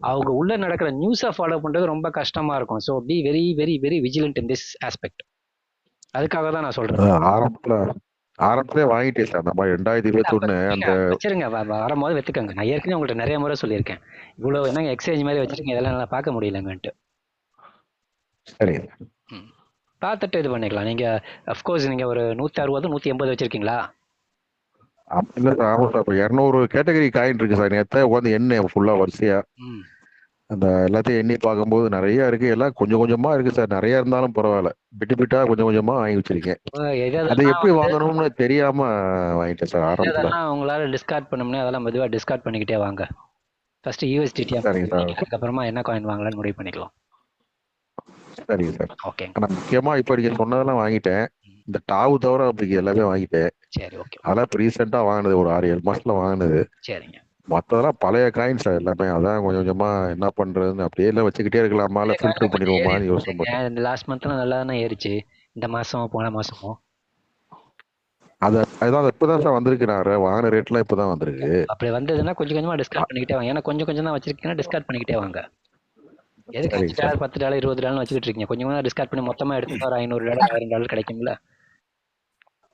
[SPEAKER 1] அவங்க உள்ள நடக்கிற நியூஸை ஃபாலோ பண்ணுறது ரொம்ப கஷ்டமாக இருக்கும். So be very very very vigilant in this aspect. அதுக்காக தான் நான் சொல்கிறேன்.
[SPEAKER 8] ஆரம்பத்திலே வாங்கிட்டேன் சார். நம்ம 2021 அந்த
[SPEAKER 1] வச்சிருங்க, வரும்போது வெத்துக்கங்க. நான் ஏற்கனவே உங்கள்கிட்ட நிறைய முறை சொல்லியிருக்கேன். இவ்வளவு என்னங்க எக்ஸ்சேஞ்ச் மாதிரி வச்சிருக்கீங்க, இதெல்லாம் நல்லா பார்க்க முடியலங்கன்ட்டு.
[SPEAKER 8] சரிங்க
[SPEAKER 1] பார்த்துட்டு இது பண்ணிக்கலாம். நீங்க அஃப்கோர்ஸ் நீங்க ஒரு 160 180 வச்சிருக்கீங்களா?
[SPEAKER 8] இல்ல சார். ஆமா சார். இப்போ 200 கேட்டகரி காயின் இருக்கு சார். நேற்று உட்காந்து எண்ணெய் ஃபுல்லா வரிசையா அந்த எல்லாத்தையும் எண்ணி பார்க்கும்போது நிறைய இருக்கு. எல்லாம் கொஞ்சம் கொஞ்சமா இருக்கு சார். நிறைய இருந்தாலும் பரவாயில்ல, பிட்டா கொஞ்சம் கொஞ்சமா வாங்கி வச்சிருக்கேன். அது எப்படி வாங்கணும்னு தெரியாம வாங்கிட்டேன் சார் ஆரம்பத்துல.
[SPEAKER 1] இதெல்லாம் உங்களால டிஸ்கார்ட் பண்ணணும்னா அதெல்லாம் மெதுவா டிஸ்கார்ட் பண்ணிக்கிட்டே வாங்க. ஃபர்ஸ்ட் யூஎஸ்டிடி,
[SPEAKER 8] சரிங்க சார்.
[SPEAKER 1] அதுக்கப்புறமா என்ன காயின் வாங்கலாம்னு முடிவு பண்ணிக்கலாம்.
[SPEAKER 8] சரிங்க சார்.
[SPEAKER 1] ஓகே.
[SPEAKER 8] ஆனா முக்கியமா இப்ப நீங்க சொன்னதெல்லாம் வாங்கிட்டேன். இந்த டாவு தவிர அப்படி எல்லாமே வாங்கிட்டேன்.
[SPEAKER 1] சரி, ஓகே.
[SPEAKER 8] அதெல்லாம் இப்போ ரீசெண்டா வாங்கினது, ஒரு 6-7 மாசத்துல வாங்கினது.
[SPEAKER 1] சரிங்க.
[SPEAKER 8] மற்றதெல்லாம் பழைய காயின் சார் எல்லாமே. அதான் கொஞ்சம் கொஞ்சமா என்ன பண்றதுன்னு அப்படியே எல்லாம் வச்சுக்கிட்டே இருக்கலாமா, இல்லை ஃபில்டர் பண்ணிடுவோமான்னு யோசனை பண்ணேன்.
[SPEAKER 1] இந்த லாஸ்ட் மந்த்லாம் நல்லா தானே ஏறிச்சு. இந்த மாசம் போன மாசமும்
[SPEAKER 8] அதுதான் இப்பதான் சார் வந்திருக்கு. நான் வாங்கின ரேட்லாம் இப்பதான் வந்திருக்கு.
[SPEAKER 1] அப்படி வந்ததுன்னா கொஞ்சம் கொஞ்சமா டிஸ்கார்ட் பண்ணிக்கிட்டே வாங்க. ஏன்னா கொஞ்சம் கொஞ்சம் தான் வச்சிருக்கீங்கன்னா டிஸ்கார்ட் பண்ணிக்கிட்டே வாங்க. எதுக்கு $5 $10 $20 வச்சுக்கிட்டு இருக்கீங்க? கொஞ்சம் கொஞ்சம் டிஸ்கார்ட் பண்ணி மொத்தமா எடுத்து ஒரு $500 $1000 கிடைக்கும்ல.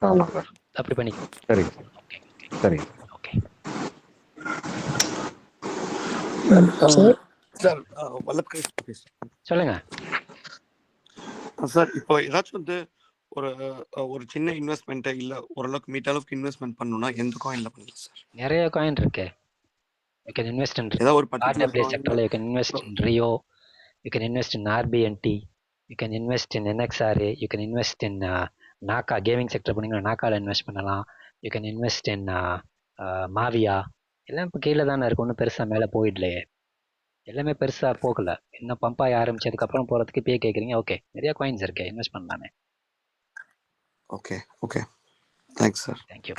[SPEAKER 8] ஆமா சார்.
[SPEAKER 1] அப்படி பண்ணிக்கோ.
[SPEAKER 8] சரிங்க சரிங்க.
[SPEAKER 1] Okay
[SPEAKER 9] sir.
[SPEAKER 1] சொல்லுங்க
[SPEAKER 9] சார். இப்போ ஏதாச்சும் வந்து ஒரு சின்ன இன்வெஸ்ட்மெண்ட் இல்ல ஓரளவுக்கு மீட் அளவுக்கு இன்வெஸ்ட்மெண்ட் பண்ணனும்னா எந்த காயின்ல பண்ணலாம் சார்?
[SPEAKER 1] நிறைய காயின் இருக்கு. You can invest in
[SPEAKER 9] ஏதாவது ஒரு particular
[SPEAKER 1] RWA sector. You can invest in Rio. You can invest in RBNT. You can invest in NXRA. You can invest in NACA gaming sector. பண்ணீங்கன்னா நாக்கால invest பண்ணலாம். You can invest in Mavia. எல்லாம் இப்போ கீழே தானே இருக்கு. ஒன்றும் பெருசா மேலே போயிடலையே. எல்லாமே பெருசா போகல. இன்னும் பம்பாய் ஆரம்பிச்சதுக்கு அப்புறம் போறதுக்கு இப்பயே கேட்குறீங்க. ஓகே, நிறைய காயின்ஸ் இருக்கு, இன்வெஸ்ட் பண்ணலாமே.
[SPEAKER 9] Okay okay. Thanks sir.
[SPEAKER 1] Thank you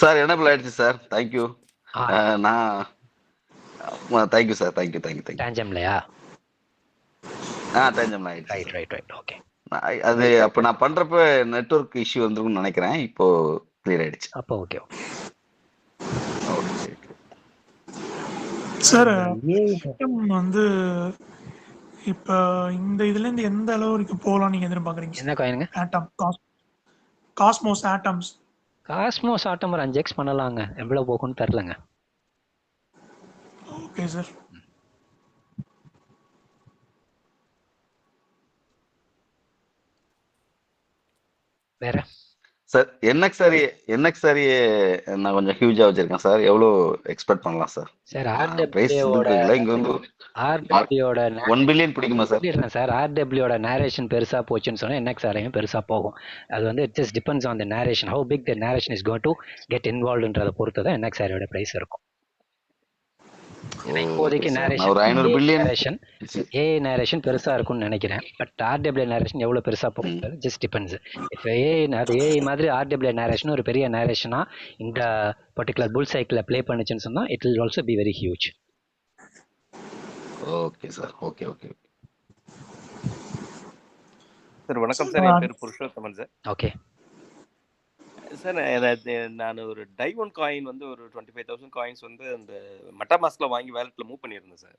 [SPEAKER 7] sir. Enable ஆயிடுச்சு சார். தேங்க்யூ. நான் தேங்க்யூ சார். தேங்க்யூ.
[SPEAKER 1] டான்ஜம்லையா?
[SPEAKER 7] டான்ஜம் ஆயிடுச்சு.
[SPEAKER 1] ரைட். ஓகே.
[SPEAKER 7] அது அப்போ நான் பண்றப்ப நெட்வொர்க் இஷ்யூ வந்துருக்கும்னு நினைக்கிறேன். இப்போ கிளியர் ஆயிடுச்சு.
[SPEAKER 1] அப்போ ஓகே.
[SPEAKER 10] சார் வந்து இப்போ இந்த இதுல இருந்து எந்த அளவு வரைக்கும் போகலாம் நீங்க எதிர்பார்க்குறீங்க?
[SPEAKER 1] என்ன காயினுங்க?
[SPEAKER 10] ஆட்டம், காஸ்மோஸ் ஆட்டம்ஸ்.
[SPEAKER 1] காஸ்மோஸ் ஆட்டம் ஒரு 5x பண்ணலாங்க. எவ்வளவு போகும்னு தெரியலங்க.
[SPEAKER 10] Okay sir.
[SPEAKER 7] வேற சார்? NXRA நான் கொஞ்சம் ஹியூஜா வச்சிருக்கேன் சார். எவ்வளவு எக்ஸ்பெக்ட் பண்ணலாம் சார்?
[SPEAKER 1] சார்
[SPEAKER 7] இங்க வந்து
[SPEAKER 1] RWA
[SPEAKER 7] 1 பில்லியன் பிடிக்குமா சார்?
[SPEAKER 1] சார் RWA நேரேஷன் பெருசா போச்சுன்னு சொன்னா NXRAயும் பெருசா போகும். அது வந்து it just depends on the narration. How big the narration is going to get இன்வால்வ்ன்றத பொறுத்து தான் NXRAயோட பிரைஸ் இருக்கும். ஏன்னா இப்போதைக்கு
[SPEAKER 7] ஓகே சார். நான் ஒரு 500 பில்லியன்
[SPEAKER 1] ஏஐ நேரேஷன் பெருசா இருக்கும்னு நினைக்கிறேன். பட் ஆர்டபிள்யூ நேரேஷன் எவ்வளவு பெருசா போகுது ஜஸ்ட் டிபெண்ட்ஸ். இப்போ ஏஐ மாதிரி ஆர்டபிள்யூ நேரேஷன் ஒரு பெரிய நேரேஷனா இந்த பர்டிகுலர் புல் சைக்கிள ப்ளே பண்ணுச்சுன்னு சொன்னா it will also be very huge.
[SPEAKER 7] Okay sir. Okay okay
[SPEAKER 11] sir வணக்கம் சார். என் பேர் புருஷோத்தமன் சார்.
[SPEAKER 1] ஓகே
[SPEAKER 11] சார் நான் ஒரு டைமண்ட் காயின் வந்து ஒரு 25,000 காயின்ஸ் வந்து அந்த மெட்டாமாஸ்க்ல வாங்கி வேலெட்ல மூவ் பண்ணியிருந்தேன் சார்.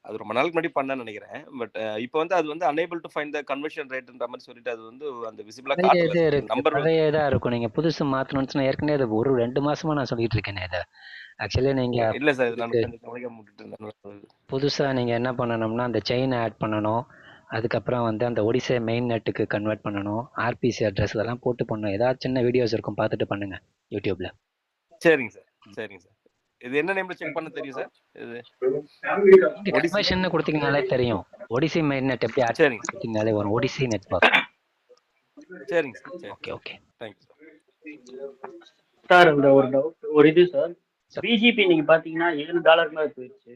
[SPEAKER 11] அது ரொம்ப நாளுக்கு முன்னாடி பண்ணேன்னு நினைக்கிறேன். பட் இப்போ வந்து அது வந்து unable to find the conversion ரேட்ன்ற மாதிரி சொல்லிட்டு அது வந்து அந்த விசிபிளா காட்டல நம்பர்
[SPEAKER 1] பழையதா இருக்கும். நீங்க புதுசு மாத்தணும்னு ஏற்கனவே அது ஒரு 2 மாசமா நான் சொல்லிட்டு இருக்கேன். இதை ஆக்சுவலி நீங்க
[SPEAKER 11] இல்ல சார் நான் கொஞ்சம் கவனிக்காம விட்டுட்டேன்.
[SPEAKER 1] புதுசா நீங்க என்ன பண்ணணும்னா அந்த செயின் ஆட் பண்ணணும். அதுக்கப்புறம் வந்து அந்த ஒடிசா மெயின் நெட்டுக்கு கன்வெர்ட் பண்ணணும். ஆர்பிசி அட்ரஸ் இதெல்லாம் போட்டு பண்ணணும். ஏதாவது சின்ன வீடியோஸ் இருக்கும் பார்த்துட்டு பண்ணுங்க யூடியூப்ல.
[SPEAKER 11] சரிங்க சார். சரிங்க சார். இது என்ன நேம்ல செக் பண்ண தெரியும் சார்? இது
[SPEAKER 1] கன்வர்ஷன் கொடுத்தீங்கனாலே தெரியும். ஒடிசி மெயின் நெட் எப்படி ஆட் கொடுத்தீங்கனாலே வரும். ஒடிசி நெட்வொர்க்.
[SPEAKER 11] சரிங்க sir.
[SPEAKER 1] Okay okay
[SPEAKER 11] thank you
[SPEAKER 12] sir. அந்த ஒரு டவுட் ஒரு இது சார். பிஜிபி நீங்க பாத்தீங்கன்னா $7 மேல போயிடுச்சு.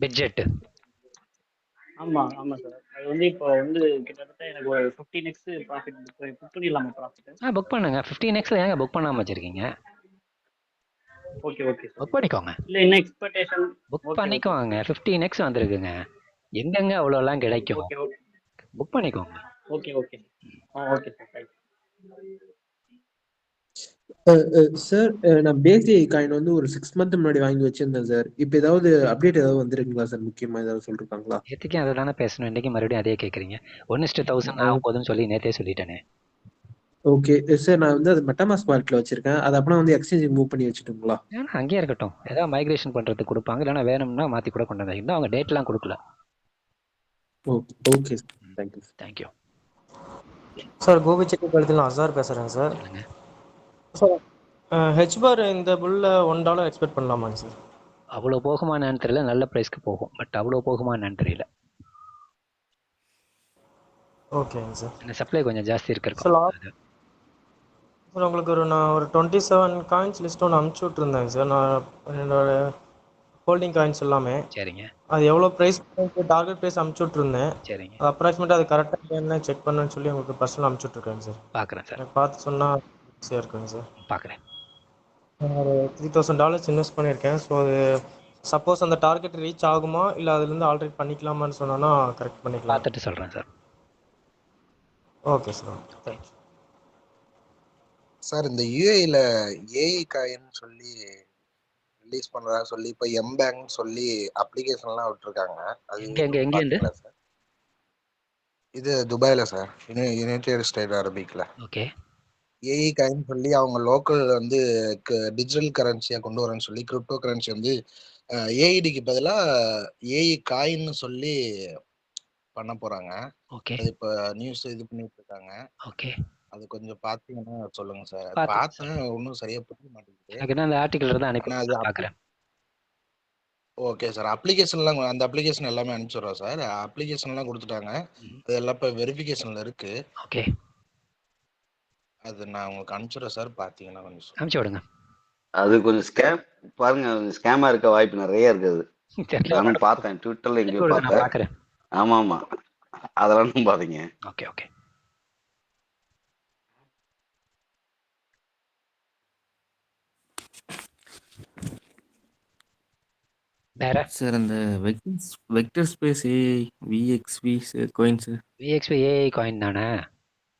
[SPEAKER 1] பட்ஜெட்.
[SPEAKER 12] ஆமா ஆமா சார். அது வந்து இப்போ வந்து கிட்டத்தட்ட எனக்கு ஒரு 15x ப்ராஃபிட் புக் பண்ணிடலாமா ப்ராஃபிட்?
[SPEAKER 1] புக் பண்ணுங்க. 15x ஏங்க புக் பண்ணாம வச்சிருக்கீங்க?
[SPEAKER 12] Okay okay sir.
[SPEAKER 1] புக் பண்ணிக்கோங்க.
[SPEAKER 12] இல்ல என்ன எக்ஸ்பெக்டேஷன்?
[SPEAKER 1] புக் பண்ணிக்கோங்க. 15x வந்திருக்குங்க. எங்கெங்க அவ்வளோலாம் கிடைக்கும்?
[SPEAKER 12] ஓகே ஓகே
[SPEAKER 1] புக் பண்ணிக்கோங்க.
[SPEAKER 12] Okay okay okay sir. Thanks
[SPEAKER 6] sir. நான் பேசி காயின் வந்து ஒரு 6 மந்த் முன்னாடி வாங்கி வச்சிருந்தேன் சார். இப்போ ஏதாவது அப்டேட் ஏதாவது வந்திருக்குங்களா சார்? முக்கியமா ஏதாவது சொல்லிருக்காங்களா?
[SPEAKER 1] நேற்றுக்கு அதை தானே பேசணும். இன்னைக்கு மறுபடியும் அதே கேட்குறீங்க. 1:1000 ஆக போகுதுன்னு சொல்லி நேற்றே சொல்லிட்டேனே.
[SPEAKER 6] Okay sir. நான் வந்து அது மெட்டாமாஸ்க் வாலெட்ல வச்சிருக்கேன். அது அப்புறம் வந்து எக்ஸ்சேஞ்ச் மூவ் பண்ணி வச்சுட்டுங்களா?
[SPEAKER 1] ஏன்னா அங்கேயே இருக்கட்டும். ஏதாவது மைக்ரேஷன் பண்றதுக்கு கொடுப்பாங்க. இல்லைன்னா வேணும்னா மாத்தி கூட கொண்டு வந்தாங்க. இன்னும் அவங்க டேட்லாம் கொடுக்கல.
[SPEAKER 6] Okay sir. Thank you.
[SPEAKER 1] Thank you
[SPEAKER 13] sir. கோபிச்செட்டிப்பாளையத்தில் அசார் பேசுகிறேன் சார். சார் ஹெச் பார் இந்த புல்ல $1 எக்ஸ்பெக்ட் பண்ணலாமாங்க சார்?
[SPEAKER 1] அவ்வளோ போகுமா என்னன்னு தெரியல. நல்ல ப்ரைஸ்க்கு போகும். பட் அவ்வளோ போகுமா என்னன்னு தெரியல.
[SPEAKER 13] ஓகேங்க சார்.
[SPEAKER 1] இந்த சப்ளை கொஞ்சம் ஜாஸ்தி
[SPEAKER 13] சார்
[SPEAKER 1] இருக்கிறோம்.
[SPEAKER 13] சார் உங்களுக்கு நான் ஒரு 27 காயின்ஸ் லிஸ்ட் ஒன்று அனுப்பிச்சி விட்ருந்தேங்க சார். நான் என்னோட ஹோல்டிங் காயின்ஸ் எல்லாமே.
[SPEAKER 1] சரிங்க.
[SPEAKER 13] அது எவ்வளோ ப்ரைஸ் டார்கெட் ப்ரைஸ் அனுப்பிச்சி விட்ருந்தேன்.
[SPEAKER 1] சரிங்க.
[SPEAKER 13] அது அப்ராக்சிமேட்டாக அது கரெக்டாக என்ன செக் பண்ணுன்னு சொல்லி உங்களுக்கு பர்சனல் அனுப்பிச்சி விட்ருக்கேங்க சார்.
[SPEAKER 1] பார்க்குறேன் சார்.
[SPEAKER 13] எனக்கு பார்த்து சொன்னால் ஈஸியாக இருக்குங்க சார்.
[SPEAKER 1] பார்க்குறேன்.
[SPEAKER 13] ஒரு $3000 இன்வெஸ்ட் பண்ணியிருக்கேன். ஸோ அது சப்போஸ் அந்த டார்கெட் ரீச் ஆகுமா இல்லை அதுலேருந்து ஆல்ரெடி பண்ணிக்கலாமான்னு சொன்னா கரெக்ட் பண்ணிக்கலாம்.
[SPEAKER 1] பார்த்துட்டு சொல்கிறேன் sir.
[SPEAKER 13] Okay sir. Thank you
[SPEAKER 14] sir. இந்த யூஏல ஏஐ காயின் சொல்லி ரிலீஸ் பண்றதா சொல்லி இப்ப எம்பேங்க் சொல்லி அப்ளிகேஷன்லாம் விட்டுருக்காங்க. அது
[SPEAKER 1] எங்க
[SPEAKER 14] சார்? இது துபாயில சார். யுனைடெட் ஸ்டேட் அரபிக்ல.
[SPEAKER 1] ஓகே.
[SPEAKER 14] ஏஐ காயின் சொல்லி அவங்க லோக்கல் வந்து டிஜிட்டல் கரன்சியா கொண்டு வரேன்னு சொல்லி கிரிப்டோ கரன்சி வந்து ஏஐடிக்கு பதிலா ஏஐ காயின்னு சொல்லி பண்ண போறாங்க.
[SPEAKER 1] ஓகே.
[SPEAKER 14] அது இப்ப நியூஸ் இது பண்ணிட்டு இருக்காங்க.
[SPEAKER 1] ஓகே.
[SPEAKER 14] அது கொஞ்சம் பாத்தீங்கன்னா சொல்லுங்க சார்.
[SPEAKER 1] பார்த்தேன்
[SPEAKER 14] பார்த்தேன் ஒன்றும் சரியா புரிய மாட்டேங்குது.
[SPEAKER 1] எனக்கு என்ன அந்த ஆர்டிகல் இருந்தால் அனுப்பி
[SPEAKER 14] ஆனா அது
[SPEAKER 1] பார்க்குறேன்.
[SPEAKER 14] Okay sir. அப்ளிகேஷன்லாம் அந்த அப்ளிகேஷன் எல்லாமே அனுப்பிச்சுடுறோம் சார். அப்ளிகேஷன்லாம் கொடுத்துட்டாங்க. அது எல்லாம் இப்போ வெரிஃபிகேஷன்ல இருக்கு.
[SPEAKER 1] ஓகே.
[SPEAKER 14] அது நான் உங்களுக்கு அனுப்பிச்சுடுறேன் சார். பார்த்தீங்கன்னா கொஞ்சம்
[SPEAKER 1] அனுப்பிச்சு விடுங்க.
[SPEAKER 7] அது கொஞ்சம் ஸ்கேம் பாருங்க. ஸ்கேமா இருக்க வாய்ப்பு நிறைய இருக்குது. நானும் பார்த்தேன். ட்விட்டர்ல எங்கேயோ பார்த்தேன்.
[SPEAKER 1] பார்க்குறேன்.
[SPEAKER 7] ஆமா ஆமா. அதெல்லாம் பாருங்க.
[SPEAKER 1] Okay okay. வேற
[SPEAKER 15] சார் அந்த vector space AI VXV coin sir.
[SPEAKER 1] VXP AI coin தானே?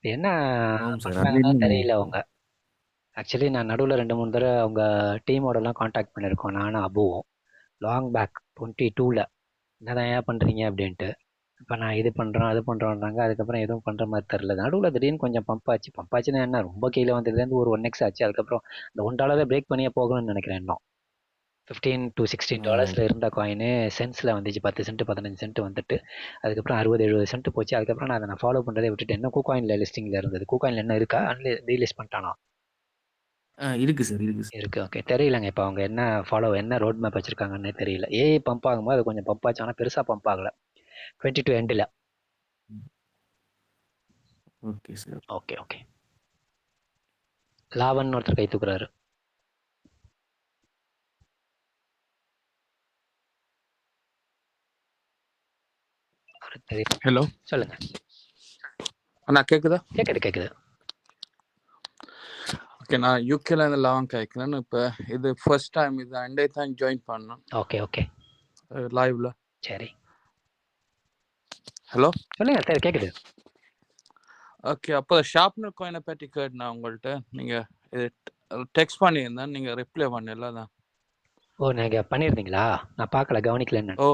[SPEAKER 1] என்ன
[SPEAKER 15] ஆமாம் சார். அது
[SPEAKER 1] பண்றாங்கன்னு
[SPEAKER 15] என்ன
[SPEAKER 1] தெரியல அவங்க. ஆக்சுவலி நான் நடுவில் 2-3 தடவை அவங்க டீமோடலாம் காண்டாக்ட் பண்ணியிருக்கோம். நானும் அபுவும் லாங் பேக் 22ல் என்னதான் ஏன் பண்ணுறீங்க அப்படின்ட்டு. இப்போ நான் இது பண்ணுறோம் அது பண்ணுறோன்றாங்க. அதுக்கப்புறம் எதுவும் பண்ணுற மாதிரி தெரில. நடுவில் திடீர்னு கொஞ்சம் பம்பாச்சுன்னா என்ன ரொம்ப கீழே வந்ததுலேருந்து ஒரு 1x ஆச்சு. அதுக்கப்புறம் இந்த $1 பிரேக் பண்ணியே போகணும்னு நினைக்கிறேன். இன்னும் $15 to $16 இருந்த காயின் சென்ஸில் வந்துச்சு. 10 சென்ட் 15 சென்ட் வந்துட்டு அதுக்கப்புறம் 60-70 சென்ட் போச்சு. அதுக்கப்புறம் நான் அதை ஃபாலோ பண்ணுறதை விட்டுட்டு இன்னும் கூகாயினில் லிஸ்டிங்கில் இருந்தது. கூகாயினில் என்ன இருக்கா? ரீலிஸ்ட் பண்ணிட்டானா?
[SPEAKER 15] இருக்கு சார். இருக்கு சார்.
[SPEAKER 1] இருக்கு. ஓகே. தெரியலங்க இப்போ அவங்க என்ன ரோட் மேப் வச்சிருக்காங்கன்னே தெரியல. ஏஐ பம்ப் ஆகும்போது அது கொஞ்சம் பம்ப் ஆச்சு. ஆனால் பெருசாக பம்ப் ஆகலை 22 எண்டில்.
[SPEAKER 15] Okay sir.
[SPEAKER 1] Okay okay. லாவன் ஒருத்தர் கை தூக்குறாரு. தெரியும்.
[SPEAKER 16] ஹலோ
[SPEAKER 1] சொல்லுங்க.
[SPEAKER 16] அண்ணா கேக்குதா?
[SPEAKER 1] கேக்குது.
[SPEAKER 16] ஓகே, நான் யூகேல இருந்து லாங் கேட்கிறேன். இப்போ இது ஃபர்ஸ்ட் டைம் இது அண்டே தான் ஜாயின் பண்ணேன்
[SPEAKER 1] ஓகே
[SPEAKER 16] லைவ்ல.
[SPEAKER 1] சரி
[SPEAKER 16] ஹலோ
[SPEAKER 1] சொல்லுங்க. சரி கேக்குது.
[SPEAKER 16] ஓகே, அப்போ ஷார்ப்னர் காயினை பற்றி கேட்டேன் உங்கள்கிட்ட. நீங்கள் இது டெக்ஸ்ட் பண்ணியிருந்தேன், நீங்கள் ரிப்ளை பண்ணல தான்.
[SPEAKER 1] ஓ நீங்க பண்ணியிருந்தீங்களா? நான் பார்க்கல, கவனிக்கலன்னு.
[SPEAKER 16] ஓ